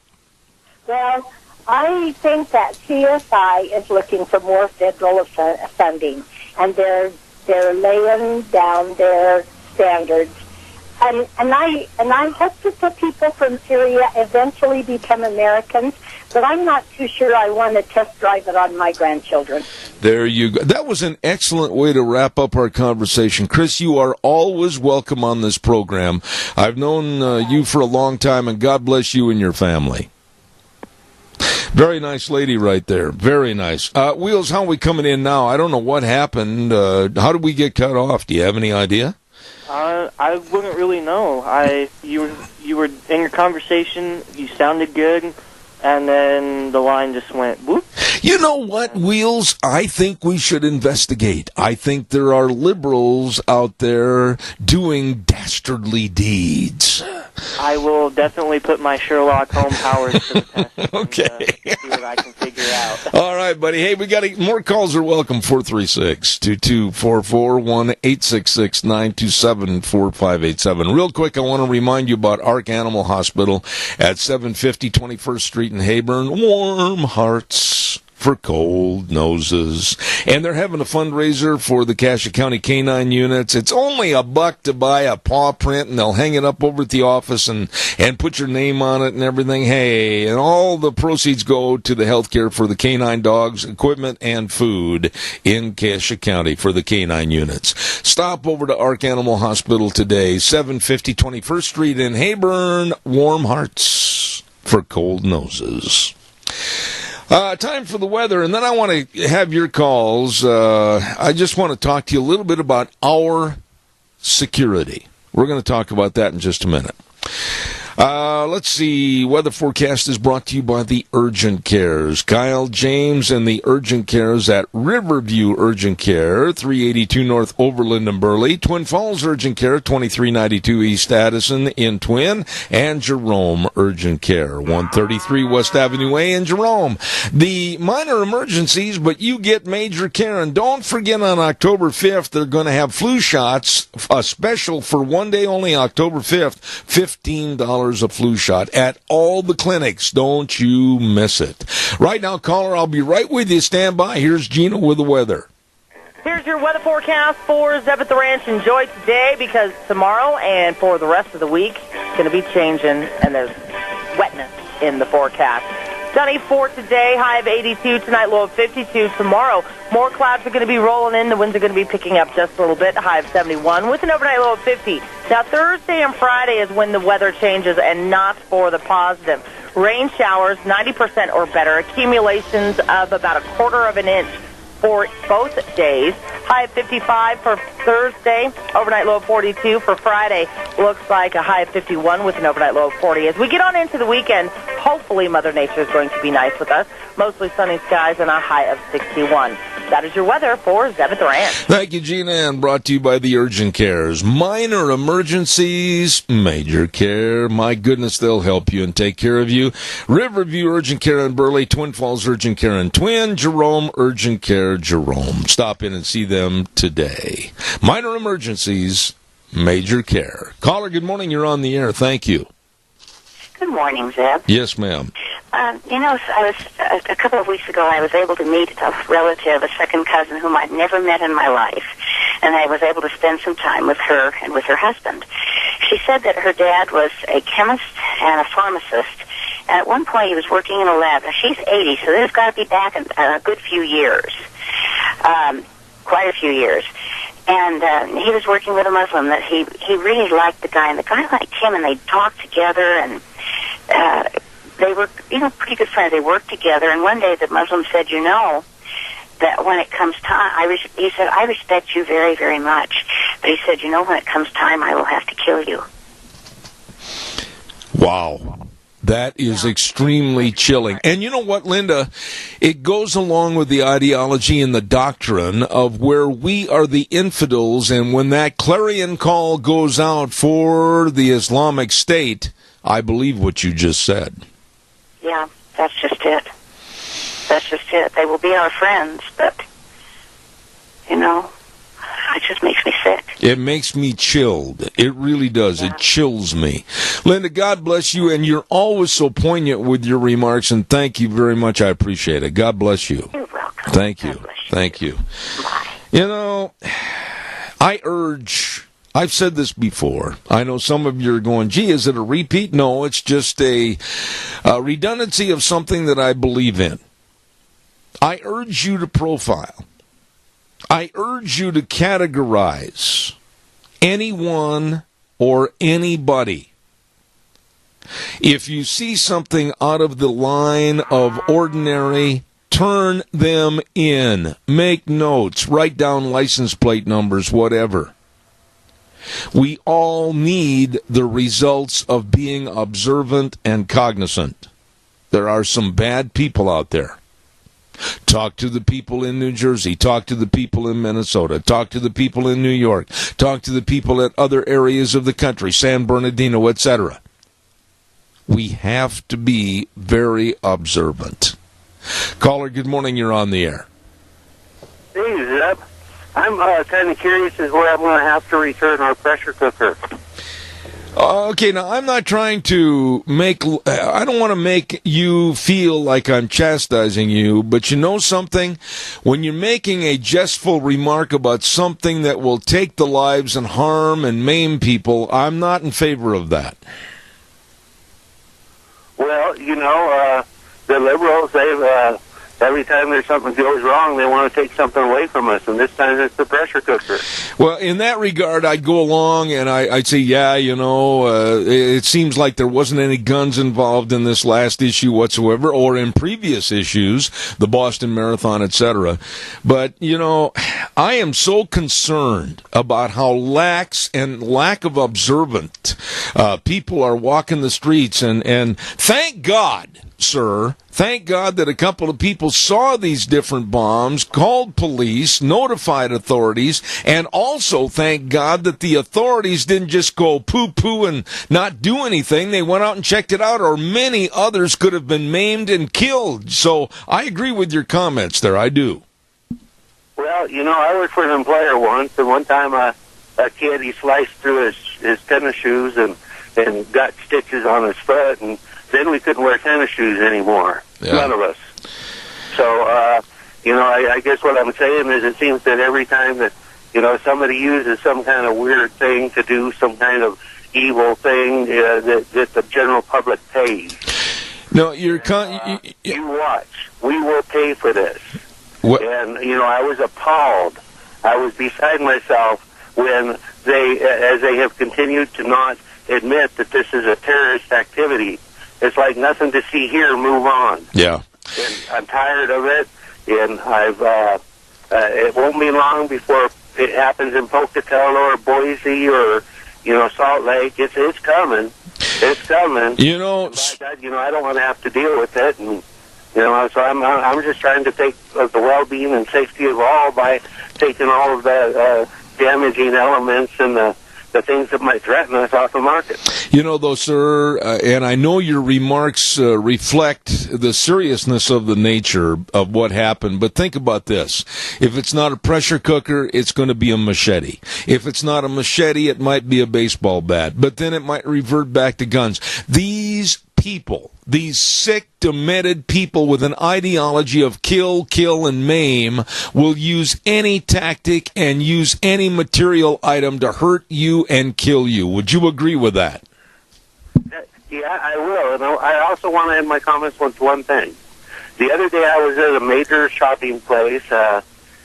Well, I think that CSI is looking for more federal funding, and they're laying down their standards. And I hope that the people from Syria eventually become Americans, but I'm not too sure I want to test drive it on my grandchildren. There you go. That was an excellent way to wrap up our conversation. Chris, you are always welcome on this program. I've known you for a long time, and God bless you and your family. Very nice lady right there. Very nice. Wheels, how are we coming in now? I don't know what happened. How did we get cut off? Do you have any idea? I wouldn't really know. You were in your conversation, you sounded good, and then the line just went whoop. You know what, Wheels? I think we should investigate. I think there are liberals out there doing dastardly deeds. I will definitely put my Sherlock Holmes powers to the test. Okay. And, see what I can figure out. All right, buddy. Hey, we got more calls are welcome. 436-2244, 1-866-927-4587. Real quick, I want to remind you about Ark Animal Hospital at 750 21st Street in Heyburn. Warm hearts for cold noses. And they're having a fundraiser for the Cassia County Canine Units. It's only $1 to buy a paw print, and they'll hang it up over at the office and put your name on it and everything. Hey, and all the proceeds go to the health care for the canine dogs, equipment, and food in Cassia County for the canine units. Stop over to Ark Animal Hospital today, 750 21st Street in Heyburn. Warm hearts for cold noses. Time for the weather, and then I want to have your calls. I just want to talk to you a little bit about our security. We're going to talk about that in just a minute. Let's see. Weather forecast is brought to you by the Urgent Cares. Kyle James and the Urgent Cares at Riverview Urgent Care, 382 North Overland and Burley. Twin Falls Urgent Care, 2392 East Addison in Twin. And Jerome Urgent Care, 133 West Avenue A in Jerome. The minor emergencies, but you get major care. And don't forget, on October 5th, they're going to have flu shots, a special for one day only, October 5th, $15 a flu shot at all the clinics. Don't you miss it. Right now, caller, I'll be right with you. Stand by. Here's Gina with the weather. Here's your weather forecast for Zeb at the Ranch. Enjoy today, because tomorrow and for the rest of the week, it's going to be changing, and there's wetness in the forecast. Sunny for today, high of 82. Tonight, low of 52. Tomorrow, more clouds are going to be rolling in. The winds are going to be picking up just a little bit, high of 71, with an overnight low of 50. Now, Thursday and Friday is when the weather changes, and not for the positive. Rain showers, 90% or better. Accumulations of about a quarter of an inch for both days. High of 55 for Thursday, overnight low of 42. For Friday, looks like a high of 51 with an overnight low of 40. As we get on into the weekend, hopefully Mother Nature is going to be nice with us. Mostly sunny skies and a high of 61. That is your weather for Zeb at the Ranch. Thank you, Gina, and brought to you by the Urgent Cares. Minor emergencies, major care. My goodness, they'll help you and take care of you. Riverview Urgent Care in Burley, Twin Falls Urgent Care in Twin, Jerome Urgent Care, Jerome. Stop in and see them today. Minor emergencies, major care. Caller, good morning. You're on the air. Thank you. Good morning, Zeb. Yes, ma'am. I was a couple of weeks ago. I was able to meet a relative, a second cousin, whom I'd never met in my life, and I was able to spend some time with her and with her husband. She said that her dad was a chemist and a pharmacist, and at one point he was working in a lab. Now, she's 80, so this has got to be back in a good few years, quite a few years. And he was working with a Muslim that he really liked the guy, and the guy liked him, and they talked together, and they were, pretty good friends. They worked together, and one day the Muslim said, that when it comes time, he said, I respect you very, very much. But he said, when it comes time, I will have to kill you. Wow. That is extremely chilling. And you know what, Linda? It goes along with the ideology and the doctrine of where we are the infidels, and when that clarion call goes out for the Islamic State, I believe what you just said. Yeah, that's just it. That's just it. They will be our friends, but, it just makes me sick. It makes me chilled. It really does. Yeah. It chills me. Linda, God bless you, and you're always so poignant with your remarks, and thank you very much. I appreciate it. God bless you. You're welcome. Thank you. Thank you. Bye. I've said this before. I know some of you are going, gee, is it a repeat? No, it's just a redundancy of something that I believe in. I urge you to profile. I urge you to categorize anyone or anybody. If you see something out of the line of ordinary, turn them in. Make notes. Write down license plate numbers, whatever. We all need the results of being observant and cognizant. There are some bad people out there. Talk to the people in New Jersey. Talk to the people in Minnesota. Talk to the people in New York. Talk to the people at other areas of the country, San Bernardino, etc. We have to be very observant. Caller, good morning. You're on the air. Hey, Zeb. I'm kind of curious as where I'm going to have to return our pressure cooker. Okay, now I'm not trying to I don't want to make you feel like I'm chastising you, but you know something? When you're making a jestful remark about something that will take the lives and harm and maim people, I'm not in favor of that. Well, the liberals, every time there's something goes wrong, they want to take something away from us, and this time it's the pressure cooker. Well, in that regard, I'd go along and I'd say, yeah, it seems like there wasn't any guns involved in this last issue whatsoever, or in previous issues, the Boston Marathon, etc. But, I am so concerned about how lax and lack of observant people are walking the streets, and thank God, sir, thank God that a couple of people saw these different bombs, called police, notified authorities, and also thank God that the authorities didn't just go poo-poo and not do anything. They went out and checked it out, or many others could have been maimed and killed. So I agree with your comments there. I do. Well, I worked for an employer once, and one time a kid, he sliced through his tennis shoes and got stitches on his foot, and then we couldn't wear tennis shoes anymore. Yeah. None of us. So, I guess what I'm saying is it seems that every time that, somebody uses some kind of weird thing to do some kind of evil thing, that the general public pays. No, you watch. We will pay for this. What? And, I was appalled. I was beside myself when as they have continued to not admit that this is a terrorist activity. It's like nothing to see here, move on. Yeah. And I'm tired of it, and it won't be long before it happens in Pocatello or Boise or, Salt Lake. It's coming. It's coming. I don't want to have to deal with it, and, so I'm just trying to take the well-being and safety of all by taking all of the damaging elements and the things that might threaten us off the market. Though, sir, and I know your remarks reflect the seriousness of the nature of what happened, but think about this. If it's not a pressure cooker, it's going to be a machete. If it's not a machete, it might be a baseball bat, but then it might revert back to guns. These people, these sick, demented people with an ideology of kill, and maim will use any tactic and use any material item to hurt you and kill you. Would you agree with that? Yeah, I will. And I also want to end my comments with one thing. The other day I was at a major shopping place, and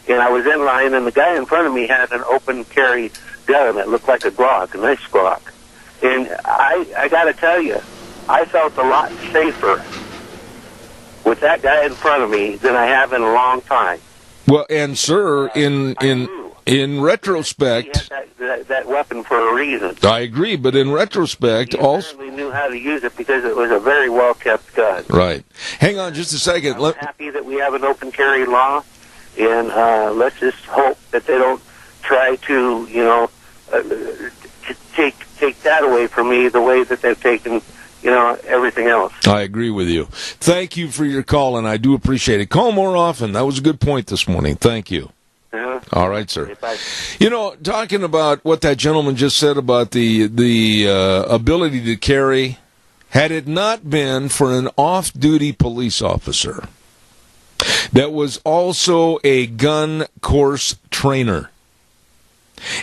I was in line, and the guy in front of me had an open carry gun that looked like a Glock, a nice Glock. And I got to tell you, I felt a lot safer with that guy in front of me than I have in a long time. Well, and sir, in retrospect, he had that weapon for a reason. I agree, but in retrospect, he also knew how to use it because it was a very well kept gun. Right. Hang on just a second. I'm happy that we have an open carry law, and let's just hope that they don't try to, take that away from me the way that they've taken, everything else. I agree with you. Thank you for your call, and I do appreciate it. Call more often. That was a good point this morning. Thank you. Yeah. All right, sir. Talking about what that gentleman just said about the ability to carry, had it not been for an off-duty police officer that was also a gun course trainer,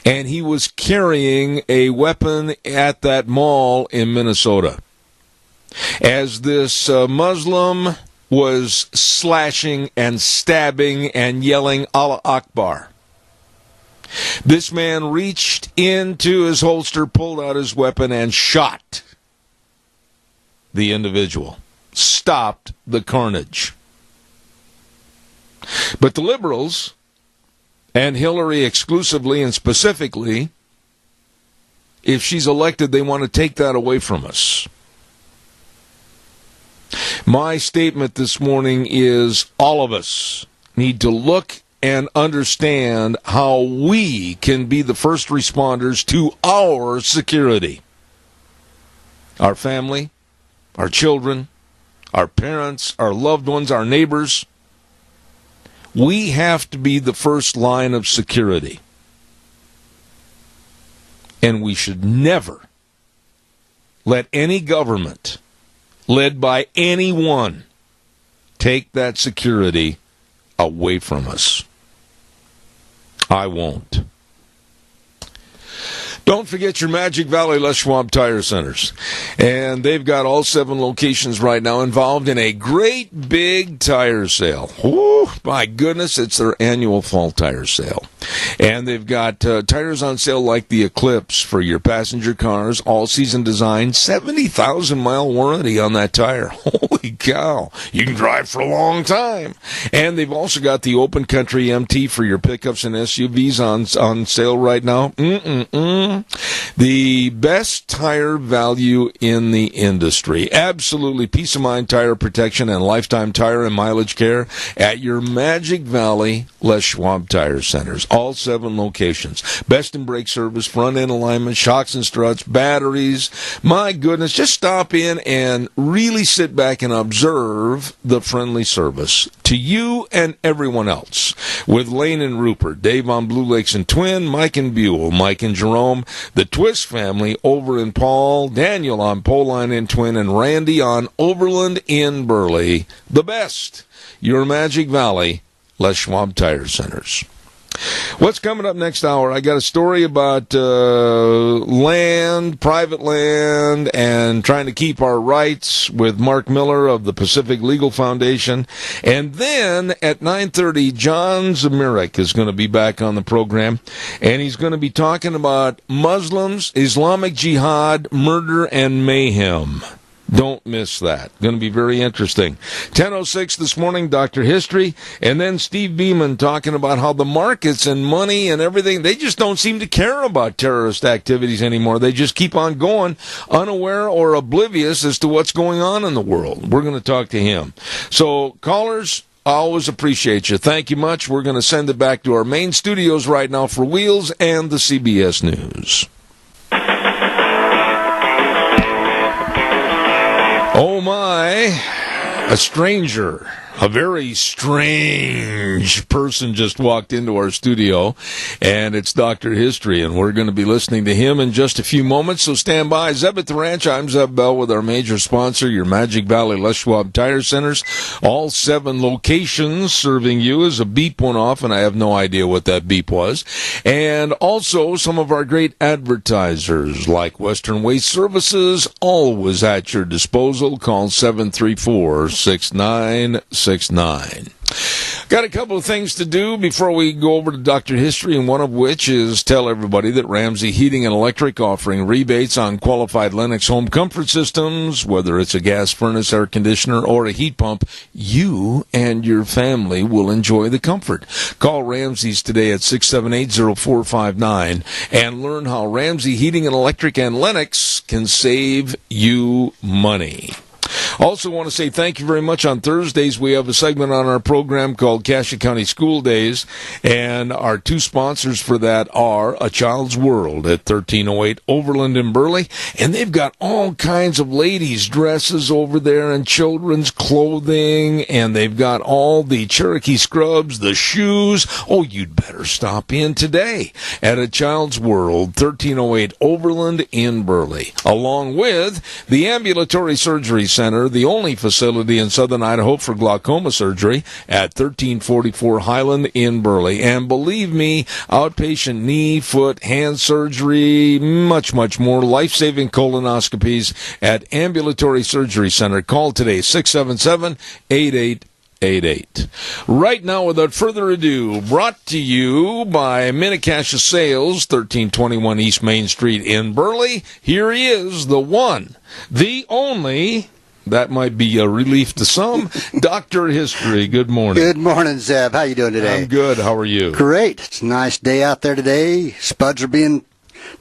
and he was carrying a weapon at that mall in Minnesota, as this Muslim was slashing and stabbing and yelling Allah Akbar. This man reached into his holster, pulled out his weapon, and shot the individual. Stopped the carnage. But the liberals, and Hillary exclusively and specifically, if she's elected, they want to take that away from us. My statement this morning is all of us need to look and understand how we can be the first responders to our security. Our family, our children, our parents, our loved ones, our neighbors. We have to be the first line of security. And we should never let any government, led by anyone, take that security away from us. I won't. Don't forget your Magic Valley Les Schwab Tire Centers. And they've got all 7 locations right now involved in a great big tire sale. Woo, my goodness, it's their annual fall tire sale. And they've got tires on sale like the Eclipse for your passenger cars, all-season design, 70,000-mile warranty on that tire. Holy cow. You can drive for a long time. And they've also got the Open Country MT for your pickups and SUVs on sale right now. The best tire value in the industry. Absolutely peace of mind tire protection and lifetime tire and mileage care at your Magic Valley Les Schwab Tire Centers. All 7 locations. Best in brake service, front end alignment, shocks and struts, batteries. My goodness, just stop in and really sit back and observe the friendly service to you and everyone else. With Lane and Rupert, Dave on Blue Lakes and Twin, Mike and Buell, Mike and Jerome, the Twist family over in Paul, Daniel on Poline and Twin, and Randy on Overland in Burley. The best, your Magic Valley Les Schwab Tire Centers. What's coming up next hour? I got a story about land, private land, and trying to keep our rights with Mark Miller of the Pacific Legal Foundation. And then at 9:30, John Zamirik is going to be back on the program, and he's going to be talking about Muslims, Islamic Jihad, murder, and mayhem. Don't miss that. Going to be very interesting. 10:06 this morning, Dr. History, and then Steve Beeman talking about how the markets and money and everything, they just don't seem to care about terrorist activities anymore. They just keep on going, unaware or oblivious as to what's going on in the world. We're going to talk to him. So, callers, I always appreciate you. Thank you much. We're going to send it back to our main studios right now for Wheels and the CBS News. Oh my, a stranger, a very strange person just walked into our studio, and it's Dr. History, and we're going to be listening to him in just a few moments, so stand by. Zeb at the Ranch, I'm Zeb Bell with our major sponsor, your Magic Valley Les Schwab Tire Centers. All 7 locations serving you. As a beep went off, and I have no idea what that beep was. And also some of our great advertisers, like Western Waste Services, always at your disposal. Call 734-6969. Got a couple of things to do before we go over to Dr. History, and one of which is tell everybody that Ramsey Heating and Electric offering rebates on qualified Lennox home comfort systems, whether it's a gas furnace, air conditioner, or a heat pump. You and your family will enjoy the comfort. Call Ramsey's today at 678-0459 and learn how Ramsey Heating and Electric and Lennox can save you money. Also want to say thank you very much. On Thursdays, we have a segment on our program called Cassia County School Days, and our 2 sponsors for that are A Child's World at 1308 Overland in Burley, and they've got all kinds of ladies' dresses over there and children's clothing, and they've got all the Cherokee scrubs, the shoes. Oh, you'd better stop in today at A Child's World, 1308 Overland in Burley, along with the Ambulatory Surgery Center, the only facility in southern Idaho for glaucoma surgery at 1344 Highland in Burley. And believe me, outpatient knee, foot, hand surgery, much, much more, life-saving colonoscopies at Ambulatory Surgery Center. Call today, 677-8888. Right now, without further ado, brought to you by Minnecasia Sales, 1321 East Main Street in Burley. Here he is, the one, the only, that might be a relief to some, Dr. History. Good morning. Good morning, Zeb. How you doing today? I'm good. How are you? Great. It's a nice day out there today. Spuds are being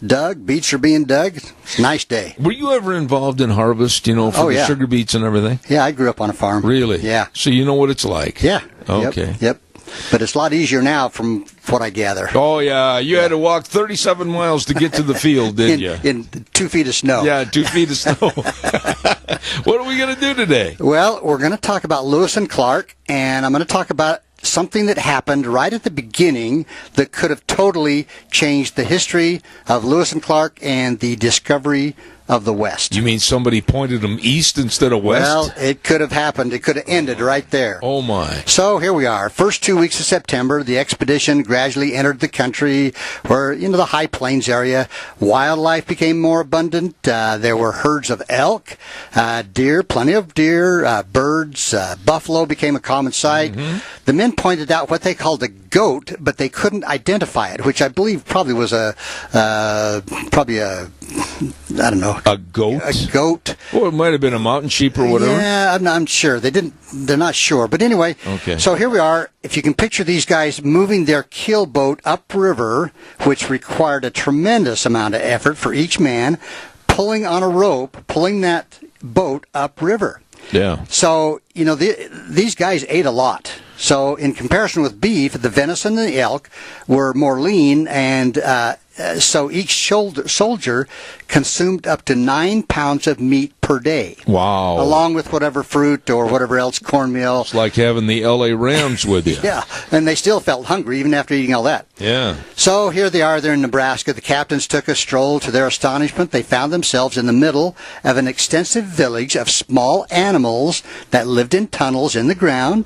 dug. Beets are being dug. It's a nice day. Were you ever involved in harvest, for the sugar beets and everything? Yeah, I grew up on a farm. Really? Yeah. So you know what it's like? Yeah. Okay. Yep. But it's a lot easier now from what I gather. Oh, yeah. You had to walk 37 miles to get to the field, didn't you? In 2 feet of snow. Yeah, 2 feet of snow. What are we going to do today? Well, we're going to talk about Lewis and Clark, and I'm going to talk about something that happened right at the beginning that could have totally changed the history of Lewis and Clark and the discovery of the West. You mean somebody pointed them east instead of west? Well, it could have happened. It could have ended right there. Oh, my. So here we are. First 2 weeks of September, the expedition gradually entered the country where, the high plains area. Wildlife became more abundant. There were herds of elk, deer, plenty of deer, birds, buffalo became a common sight. Mm-hmm. The men pointed out what they called a goat, but they couldn't identify it, which I believe probably was a I don't know. A goat? A goat. Well, it might have been a mountain sheep or whatever. Yeah, I'm sure. They're not sure. But anyway, okay. So here we are. If you can picture these guys moving their kill boat upriver, which required a tremendous amount of effort for each man, pulling on a rope, pulling that boat upriver. Yeah. So, these guys ate a lot. So in comparison with beef, the venison and the elk were more lean, and so each soldier consumed up to 9 pounds of meat per day. Wow. Along with whatever fruit or whatever else, cornmeal. It's like having the L.A. Rams with you. Yeah, and they still felt hungry even after eating all that. Yeah. So here they are, they're in Nebraska. The captains took a stroll. To their astonishment, they found themselves in the middle of an extensive village of small animals that lived in tunnels in the ground.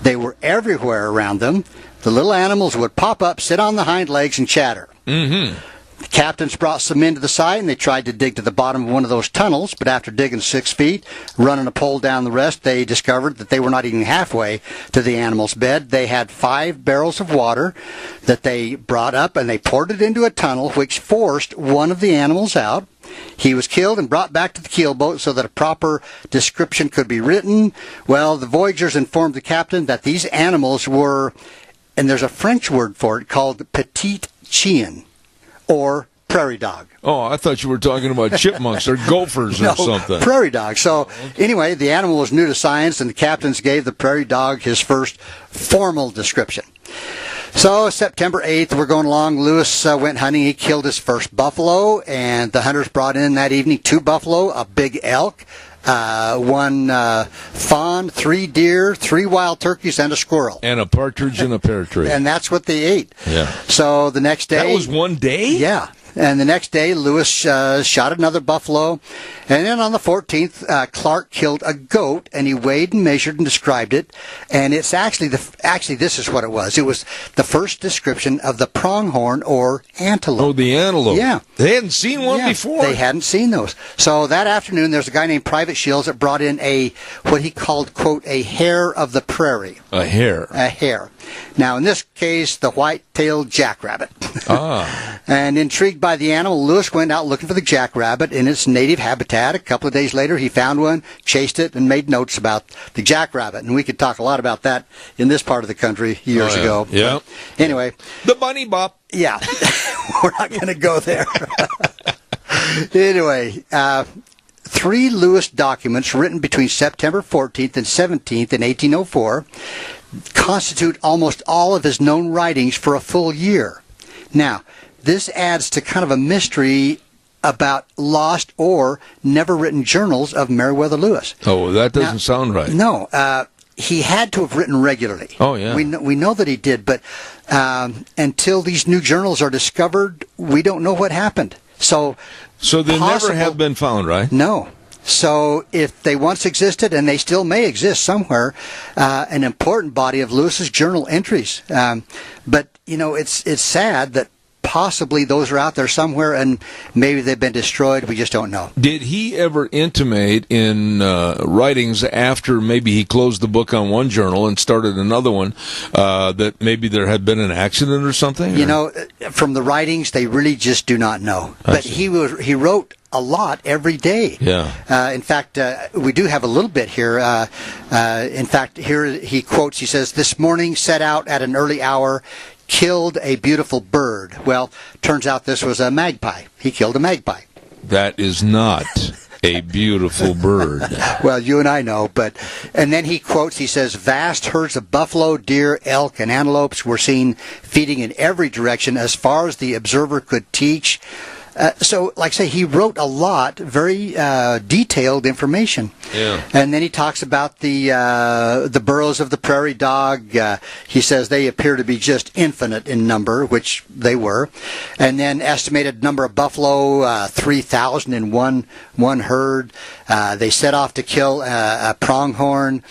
They were everywhere around them. The little animals would pop up, sit on the hind legs, and chatter. Mm-hmm. The captains brought some men to the side, and they tried to dig to the bottom of one of those tunnels, but after digging 6 feet, running a pole down the rest, they discovered that they were not even halfway to the animal's bed. They had 5 barrels of water that they brought up, and they poured it into a tunnel, which forced one of the animals out. He was killed and brought back to the keelboat so that a proper description could be written. Well, the voyagers informed the captain that these animals were, and there's a French word for it, called petit chien, or prairie dog. Oh, I thought you were talking about chipmunks or gophers or something. Prairie dog. So anyway, the animal was new to science, and the captains gave the prairie dog his first formal description. So September 8th, we're going along. Lewis went hunting. He killed his first buffalo, and the hunters brought in that evening 2 buffalo, a big elk, 1 fawn, 3 deer, 3 wild turkeys, and a squirrel. And a partridge and a pear tree. And that's what they ate. Yeah. So the next day... That was one day? Yeah. And the next day, Lewis shot another buffalo. And then on the 14th, Clark killed a goat, and he weighed and measured and described it. And it's actually, this is what it was. It was the first description of the pronghorn or antelope. Oh, the antelope. Yeah. They hadn't seen one before. They hadn't seen those. So that afternoon, there's a guy named Private Shields that brought in what he called, quote, a hare of the prairie. A hare. A hare. Now, in this case, the white-tailed jackrabbit. Ah. And intrigued by the animal, Lewis went out looking for the jackrabbit in its native habitat. A couple of days later, he found one, chased it, and made notes about the jackrabbit. And we could talk a lot about that in this part of the country years ago. Yeah. But anyway. The bunny bop. Yeah. We're not going to go there. Anyway, 3 Lewis documents written between September 14th and 17th in 1804 constitute almost all of his known writings for a full year. Now, this adds to kind of a mystery about lost or never written journals of Meriwether Lewis. Oh, that doesn't sound right. No, he had to have written regularly. Oh, yeah. We know that he did, but until these new journals are discovered, we don't know what happened. So they never have been found, right? No. So if they once existed, and they still may exist somewhere, an important body of Lewis's journal entries. But, it's sad that possibly those are out there somewhere, and maybe they've been destroyed. We just don't know. Did he ever intimate in writings after maybe he closed the book on one journal and started another one that maybe there had been an accident or something? From the writings, they really just do not know. But he wrote a lot every day. Yeah. In fact, we do have a little bit here. In fact, here he quotes, he says, "This morning set out at an early hour, killed a beautiful bird." Well, turns out this was a magpie. He killed a magpie. That is not a beautiful bird. Well, you and I know, and then he quotes, he says, "Vast herds of buffalo, deer, elk, and antelopes were seen feeding in every direction as far as the observer could teach." So, like I say, he wrote a lot, very detailed information. Yeah. And then he talks about the burrows of the prairie dog. He says they appear to be just infinite in number, which they were. And then estimated number of buffalo, 3,000 in one herd. They set off to kill a pronghorn.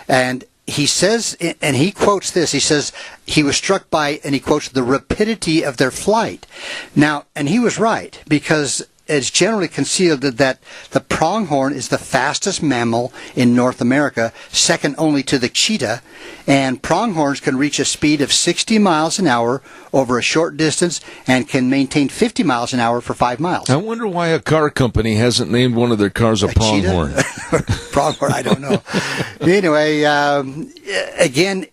And he says, and he quotes this, he says he was struck by, and he quotes, the rapidity of their flight. Now, and he was right, because it's generally conceived that the pronghorn is the fastest mammal in North America, second only to the cheetah, and pronghorns can reach a speed of 60 miles an hour over a short distance and can maintain 50 miles an hour for 5 miles. I wonder why a car company hasn't named one of their cars a pronghorn. Pronghorn, I don't know. Anyway, again,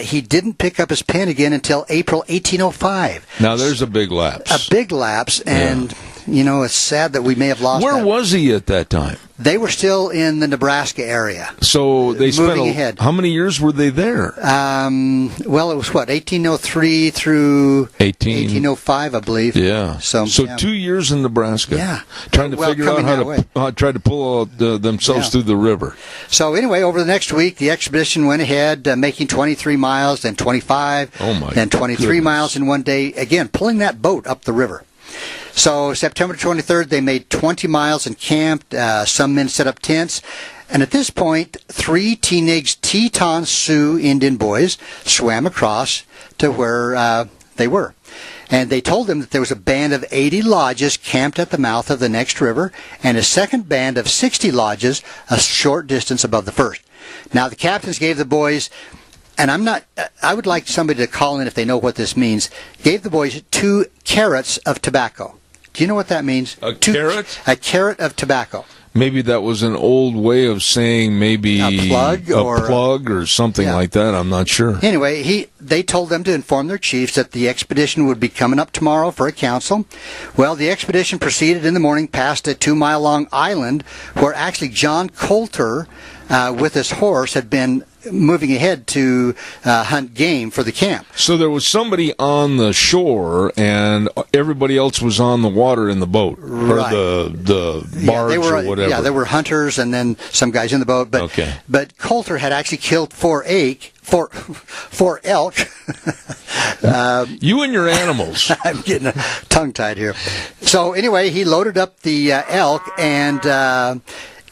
he didn't pick up his pen again until April 1805. Now, there's a big lapse. A big lapse, and... You know, it's sad that we may have lost. Where was he at that time? They were still in the Nebraska area. So they spent ahead. How many years were they there? Well, it was 1803 through 1805, I believe. Yeah. So 2 years in Nebraska. Yeah. Trying to figure out how to try to pull themselves through the river. So anyway, over the next week, the expedition went ahead, making 23 miles, then 25, then 23 miles in one day. Again, pulling that boat up the river. So September 23rd, they made 20 miles and camped. Some men set up tents. And at this point, 3 teenage Teton Sioux Indian boys swam across to where they were. And they told them that there was a band of 80 lodges camped at the mouth of the next river, and a second band of 60 lodges a short distance above the first. Now, the captains gave the boys... And I would like somebody to call in if they know what this means. Gave the boys 2 carrots of tobacco. Do you know what that means? A carrot? A carrot of tobacco. Maybe that was an old way of saying maybe a plug or something like that. I'm not sure. Anyway, they told them to inform their chiefs that the expedition would be coming up tomorrow for a council. Well, the expedition proceeded in the morning past a 2-mile-long island where actually John Coulter, with his horse, had been moving ahead to hunt game for the camp. So there was somebody on the shore, and everybody else was on the water in the boat, right. Or the barge or whatever. Yeah, there were hunters and then some guys in the boat. But Coulter had actually killed 4 elk. You and your animals. I'm getting tongue-tied here. So anyway, he loaded up the elk and...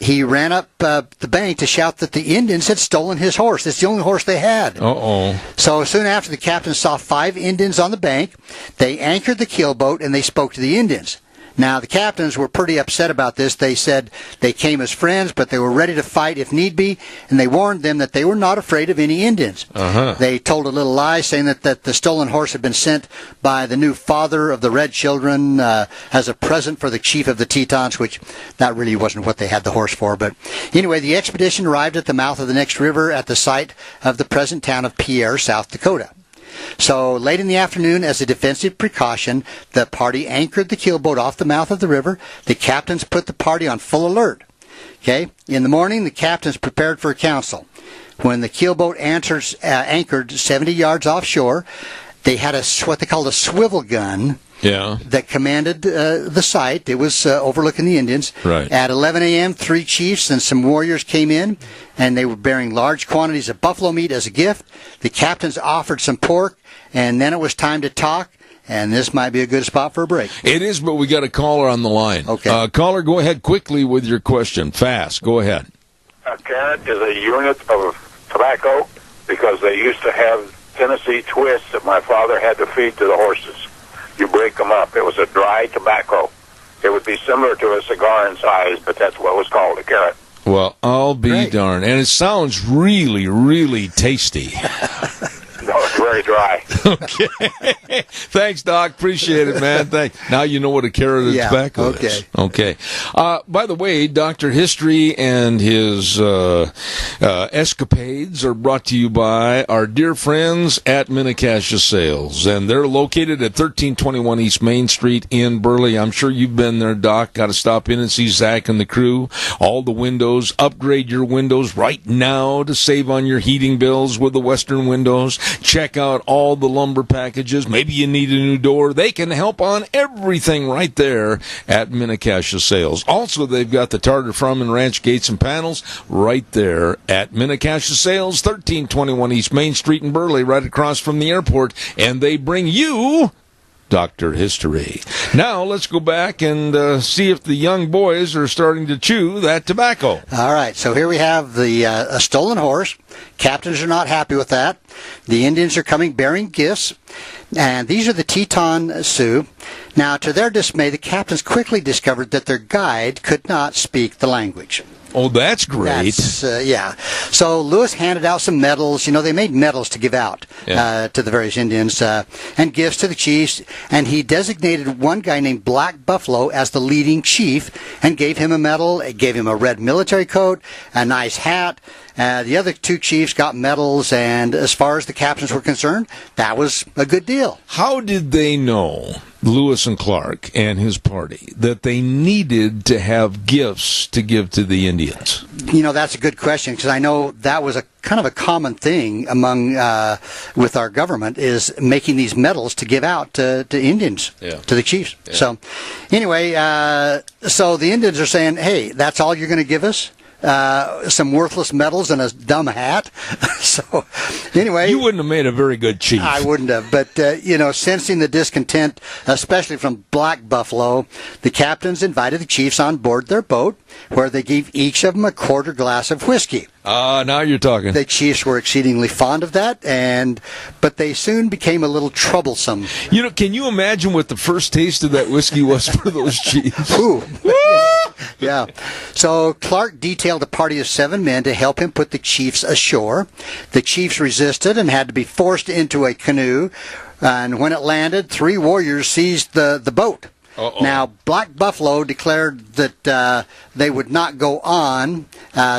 he ran up the bank to shout that the Indians had stolen his horse. It's the only horse they had. Uh-oh. So soon after, the captain saw 5 Indians on the bank. They anchored the keelboat, and they spoke to the Indians. Now, the captains were pretty upset about this. They said they came as friends, but they were ready to fight if need be, and they warned them that they were not afraid of any Indians. Uh-huh. They told a little lie, saying that the stolen horse had been sent by the new father of the red children as a present for the chief of the Tetons, which that really wasn't what they had the horse for. But anyway, the expedition arrived at the mouth of the next river at the site of the present town of Pierre, South Dakota. So late in the afternoon, as a defensive precaution, the party anchored the keelboat off the mouth of the river. The captains put the party on full alert. Okay. In the morning, the captains prepared for a council. When the keelboat anchored 70 yards offshore, they had what they called a swivel gun. Yeah. That commanded the site. It was overlooking the Indians. Right. At 11 a.m., 3 chiefs and some warriors came in, and they were bearing large quantities of buffalo meat as a gift. The captains offered some pork, and then it was time to talk, and this might be a good spot for a break. It is, but we got a caller on the line. Okay. Caller, go ahead quickly with your question. Fast. Go ahead. A carrot is a unit of tobacco because they used to have Tennessee twists that my father had to feed to the horses. You break them up. It was a dry tobacco. It would be similar to a cigar in size, but that's what was called a carrot. Well, I'll be darned. And it sounds really, really tasty. No, it's very dry. Okay. Thanks, Doc. Appreciate it, man. Thanks. Now you know what a carrot of tobacco is. Okay. By the way, Dr. History and his escapades are brought to you by our dear friends at Minnecasia Sales. And they're located at 1321 East Main Street in Burley. I'm sure you've been there, Doc. Got to stop in and see Zach and the crew. All the windows. Upgrade your windows right now to save on your heating bills with the Western windows. Check out all the lumber packages. Maybe you need a new door. They can help on everything right there at Minnecasia Sales. Also, they've got the Tartar Farm Ranch gates and panels right there at Minnecasia Sales, 1321 East Main Street in Burley, right across from the airport. And they bring you Dr. History. Now, let's go back and see if the young boys are starting to chew that tobacco. All right, so here we have a stolen horse. Captains are not happy with that. The Indians are coming bearing gifts, and these are the Teton Sioux. Now, to their dismay, the captains quickly discovered that their guide could not speak the language. Oh, that's great. Yeah. So Lewis handed out some medals. You know, they made medals to give out to the various Indians and gifts to the chiefs. And he designated one guy named Black Buffalo as the leading chief and gave him a medal. It gave him a red military coat, a nice hat. The other two chiefs got medals, and as far as the captains were concerned, that was a good deal. How did they know, Lewis and Clark and his party, that they needed to have gifts to give to the Indians? You know, that's a good question, because I know that was a kind of a common thing among with our government, is making these medals to give out to Indians, to the chiefs. Yeah. So anyway, so the Indians are saying, hey, that's all you're going to give us? Some worthless medals and a dumb hat. So, anyway, you wouldn't have made a very good chief. I wouldn't have, but you know, sensing the discontent, especially from Black Buffalo, the captains invited the chiefs on board their boat, where they gave each of them a quarter glass of whiskey. Now you're talking. The chiefs were exceedingly fond of that, but they soon became a little troublesome. You know, can you imagine what the first taste of that whiskey was for those chiefs? Ooh. Yeah. So Clark detailed a party of 7 men to help him put the chiefs ashore. The chiefs resisted and had to be forced into a canoe. And when it landed, 3 warriors seized the boat. Uh-oh. Now, Black Buffalo declared that they would not go on,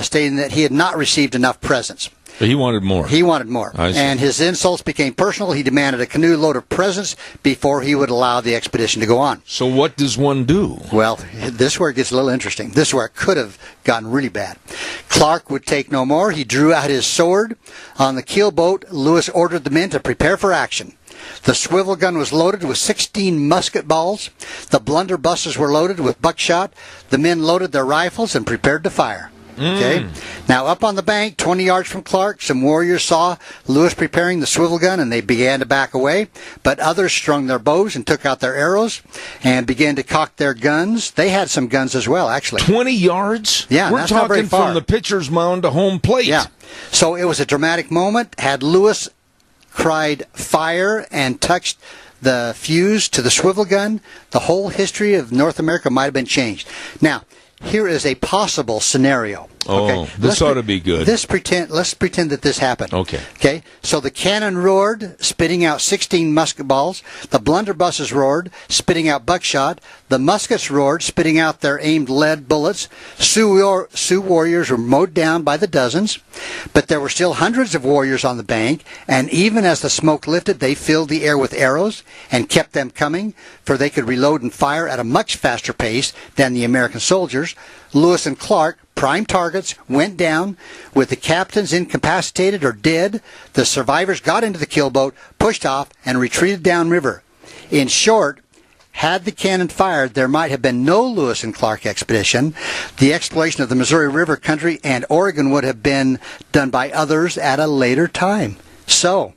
stating that he had not received enough presents. But he wanted more. He wanted more. And his insults became personal. He demanded a canoe load of presents before he would allow the expedition to go on. So what does one do? Well, this is where it gets a little interesting. This is where it could have gotten really bad. Clark would take no more. He drew out his sword. On the keelboat, Lewis ordered the men to prepare for action. The swivel gun was loaded with 16 musket balls. The blunderbusses were loaded with buckshot. The men loaded their rifles and prepared to fire. Okay. Now, up on the bank, 20 yards from Clark, some warriors saw Lewis preparing the swivel gun, and they began to back away. But others strung their bows and took out their arrows and began to cock their guns. They had some guns as well, actually. 20 yards? Yeah, we're that's not very talking far. From the pitcher's mound to home plate. Yeah. So it was a dramatic moment. Had Lewis cried fire and touched the fuse to the swivel gun, the whole history of North America might have been changed. Now, here is a possible scenario. Oh, okay. This ought to be good. Let's pretend that this happened. Okay. Okay. So the cannon roared, spitting out 16 musket balls. The blunderbusses roared, spitting out buckshot. The muskets roared, spitting out their aimed lead bullets. Sioux warriors were mowed down by the dozens, but there were still hundreds of warriors on the bank, and even as the smoke lifted, they filled the air with arrows and kept them coming, for they could reload and fire at a much faster pace than the American soldiers. Lewis and Clark, prime targets, went down. With the captains incapacitated or dead, the survivors got into the keelboat, pushed off, and retreated downriver. In short, had the cannon fired, there might have been no Lewis and Clark expedition. The exploration of the Missouri River country and Oregon would have been done by others at a later time. So,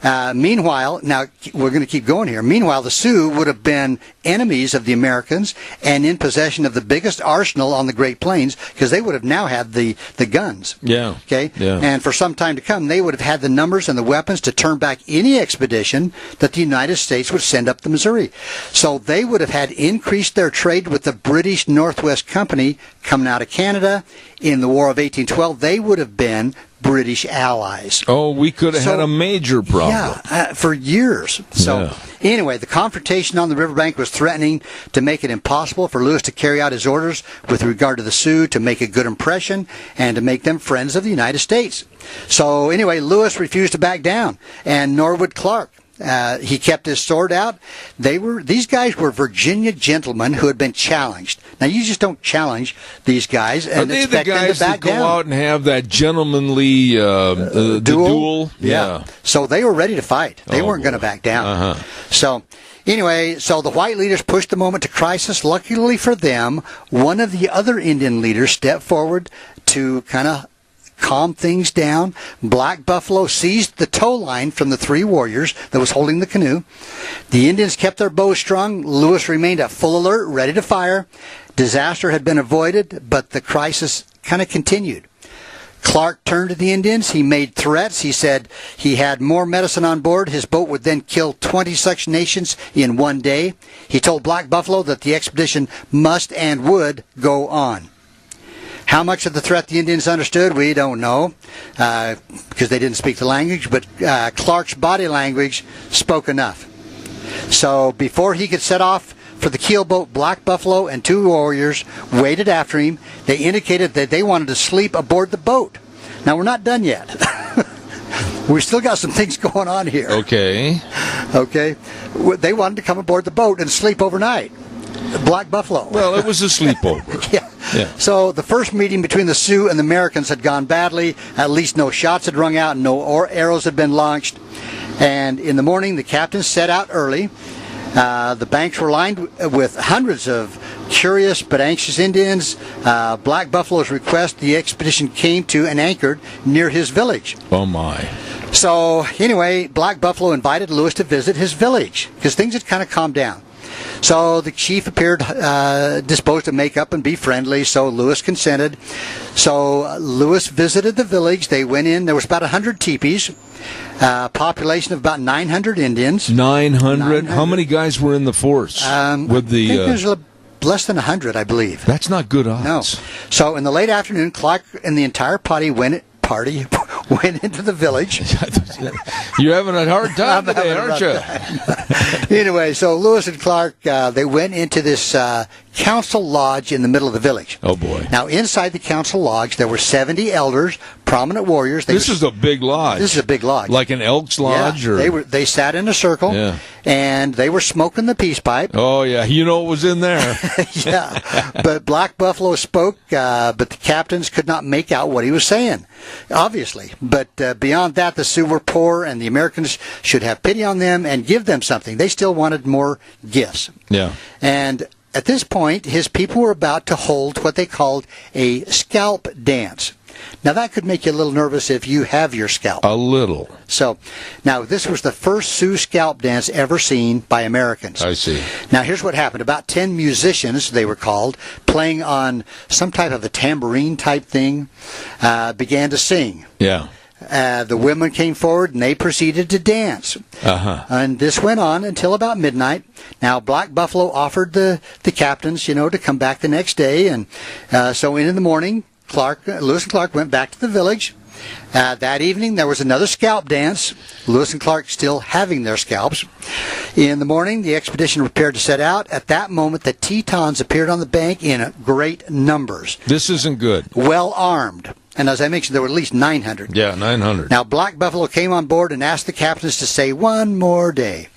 meanwhile, now we're going to keep going here. Meanwhile, the Sioux would have been enemies of the Americans and in possession of the biggest arsenal on the Great Plains, because they would have now had the guns. Yeah. Okay. Yeah. And for some time to come, they would have had the numbers and the weapons to turn back any expedition that the United States would send up the Missouri. So they would have had increased their trade with the British Northwest Company coming out of Canada. In the War of 1812, they would have been British allies. Oh, we could have had a major problem. Yeah, for years. So anyway, the confrontation on the riverbank was threatening to make it impossible for Lewis to carry out his orders with regard to the Sioux, to make a good impression, and to make them friends of the United States. So anyway, Lewis refused to back down, and nor would Clark. He kept his sword out. These guys were Virginia gentlemen who had been challenged. Now, you just don't challenge these guys and expect them to back down. Are they the guys that go out and have that gentlemanly duel? Yeah. So they were ready to fight. They weren't going to back down. So anyway, the white leaders pushed the moment to crisis. Luckily for them, one of the other Indian leaders stepped forward to kind of calm things down. Black Buffalo seized the tow line from the three warriors that was holding the canoe. The Indians kept their bows strung. Lewis remained at full alert, ready to fire. Disaster had been avoided, but the crisis kind of continued. Clark turned to the Indians. He made threats. He said he had more medicine on board. His boat would then kill 20 such nations in one day. He told Black Buffalo that the expedition must and would go on. How much of the threat the Indians understood, we don't know, because they didn't speak the language, but Clark's body language spoke enough. So before he could set off for the keelboat, Black Buffalo and two warriors waited after him. They indicated that they wanted to sleep aboard the boat. Now, we're not done yet. We still got some things going on here. Okay. They wanted to come aboard the boat and sleep overnight. Black Buffalo. Well, it was a sleepover. Yeah. So the first meeting between the Sioux and the Americans had gone badly. At least no shots had rung out and no arrows had been launched. And in the morning, the captains set out early. The banks were lined with hundreds of curious but anxious Indians. Black Buffalo's request, the expedition came to and anchored near his village. Oh, my. So, anyway, Black Buffalo invited Lewis to visit his village because things had kind of calmed down. So the chief appeared disposed to make up and be friendly, so Lewis consented. So Lewis visited the village. They went in. There was about 100 teepees, population of about 900 Indians. 900? How many guys were in the force? I think there's less than 100, I believe. That's not good odds. No. So in the late afternoon, Clark and the entire party went into the village. You're having a hard time today, aren't you? Anyway, so Lewis and Clark, they went into this council lodge in the middle of the village. Oh, boy. Now, inside the council lodge, there were 70 elders, prominent warriors. This is a big lodge. This is a big lodge. Like an Elks Lodge? Yeah, or? they sat in a circle, and they were smoking the peace pipe. Oh, yeah. You know what was in there. Yeah. But Black Buffalo spoke, but the captains could not make out what he was saying, obviously. But beyond that, the Sioux were poor, and the Americans should have pity on them and give them something. They still wanted more gifts. Yeah. And at this point, his people were about to hold what they called a scalp dance. Now, that could make you a little nervous if you have your scalp. A little. So, now, this was the first Sioux scalp dance ever seen by Americans. I see. Now, here's what happened. About 10 musicians, they were called, playing on some type of a tambourine type thing, began to sing. Yeah. The women came forward and they proceeded to dance. And this went on until about midnight. Now, Black Buffalo offered the captains, to come back the next day. And so in the morning, Lewis and Clark went back to the village. That evening, there was another scalp dance, Lewis and Clark still having their scalps. In the morning, the expedition prepared to set out. At that moment, the Tetons appeared on the bank in great numbers. This isn't good. Well armed. And as I mentioned, there were at least 900. Yeah, 900. Now, Black Buffalo came on board and asked the captains to stay one more day.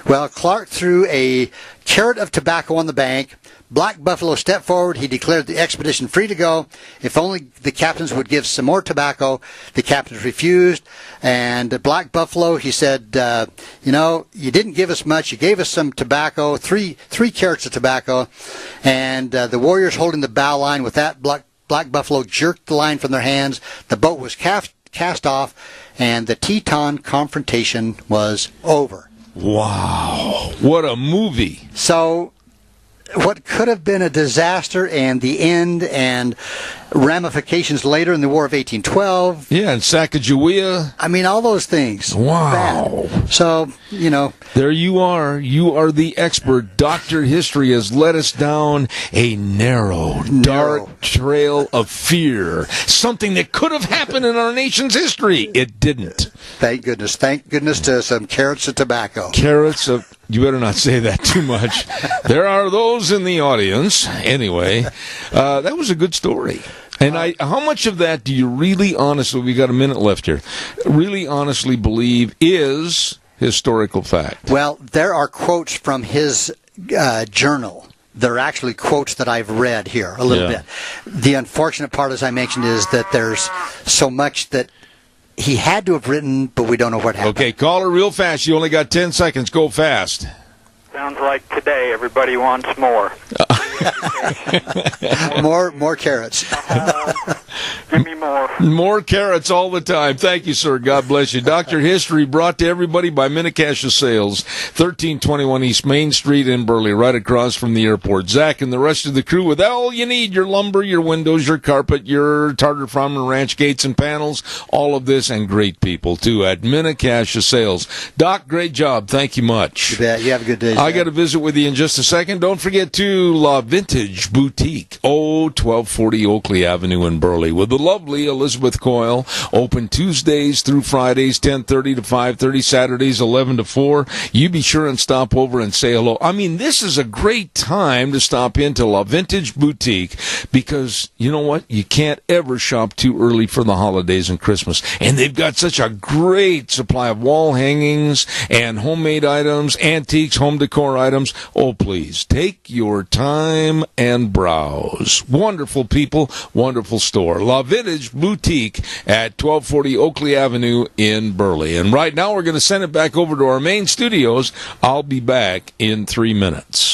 Well, Clark threw a carrot of tobacco on the bank. Black Buffalo stepped forward. He declared the expedition free to go. If only the captains would give some more tobacco. The captains refused. And Black Buffalo, he said, you didn't give us much. You gave us some tobacco, three carrots of tobacco. And the warriors holding the bow line with that, Black Buffalo jerked the line from their hands. The boat was cast off, and the Teton confrontation was over. Wow. What a movie. So, what could have been a disaster and the end and ramifications later in the War of 1812. Yeah, and Sacagawea. I mean, all those things. Wow. Bad. So, there you are. You are the expert. Dr. History has led us down a narrow, dark trail of fear. Something that could have happened in our nation's history. It didn't. Thank goodness. Thank goodness to some carrots of tobacco. Carrots of... You better not say that too much. There are those in the audience. Anyway, that was a good story. And how much of that do you really honestly, we got a minute left here, really honestly believe is historical fact? Well, there are quotes from his journal. They're actually quotes that I've read here a little bit. The unfortunate part, as I mentioned, is that there's so much that he had to have written, but we don't know what happened. Okay, caller, real fast. You only got 10 seconds. Go fast. Sounds like today everybody wants more. More carrots. Give me more. More carrots all the time. Thank you, sir. God bless you. Dr. History brought to everybody by Minnecasia Sales, 1321 East Main Street in Burley, right across from the airport. Zach and the rest of the crew with all you need, your lumber, your windows, your carpet, your Tartar Farm and Ranch gates and panels, all of this, and great people, too, at Minnecasia Sales. Doc, great job. Thank you much. You bet. You have a good day. I got to visit with you in just a second. Don't forget to La Vintage Boutique, 1240 Oakley Avenue in Burley, with the lovely Elizabeth Coyle. Open Tuesdays through Fridays, 10:30 to 5:30, Saturdays 11 to 4. You be sure and stop over and say hello. I mean, this is a great time to stop into La Vintage Boutique because, you know what? You can't ever shop too early for the holidays and Christmas. And they've got such a great supply of wall hangings and homemade items, antiques, home decor items. Oh, please, take your time and browse. Wonderful people, wonderful store. La Vintage Boutique at 1240 Oakley Avenue in Burley. And right now we're going to send it back over to our main studios. I'll be back in 3 minutes.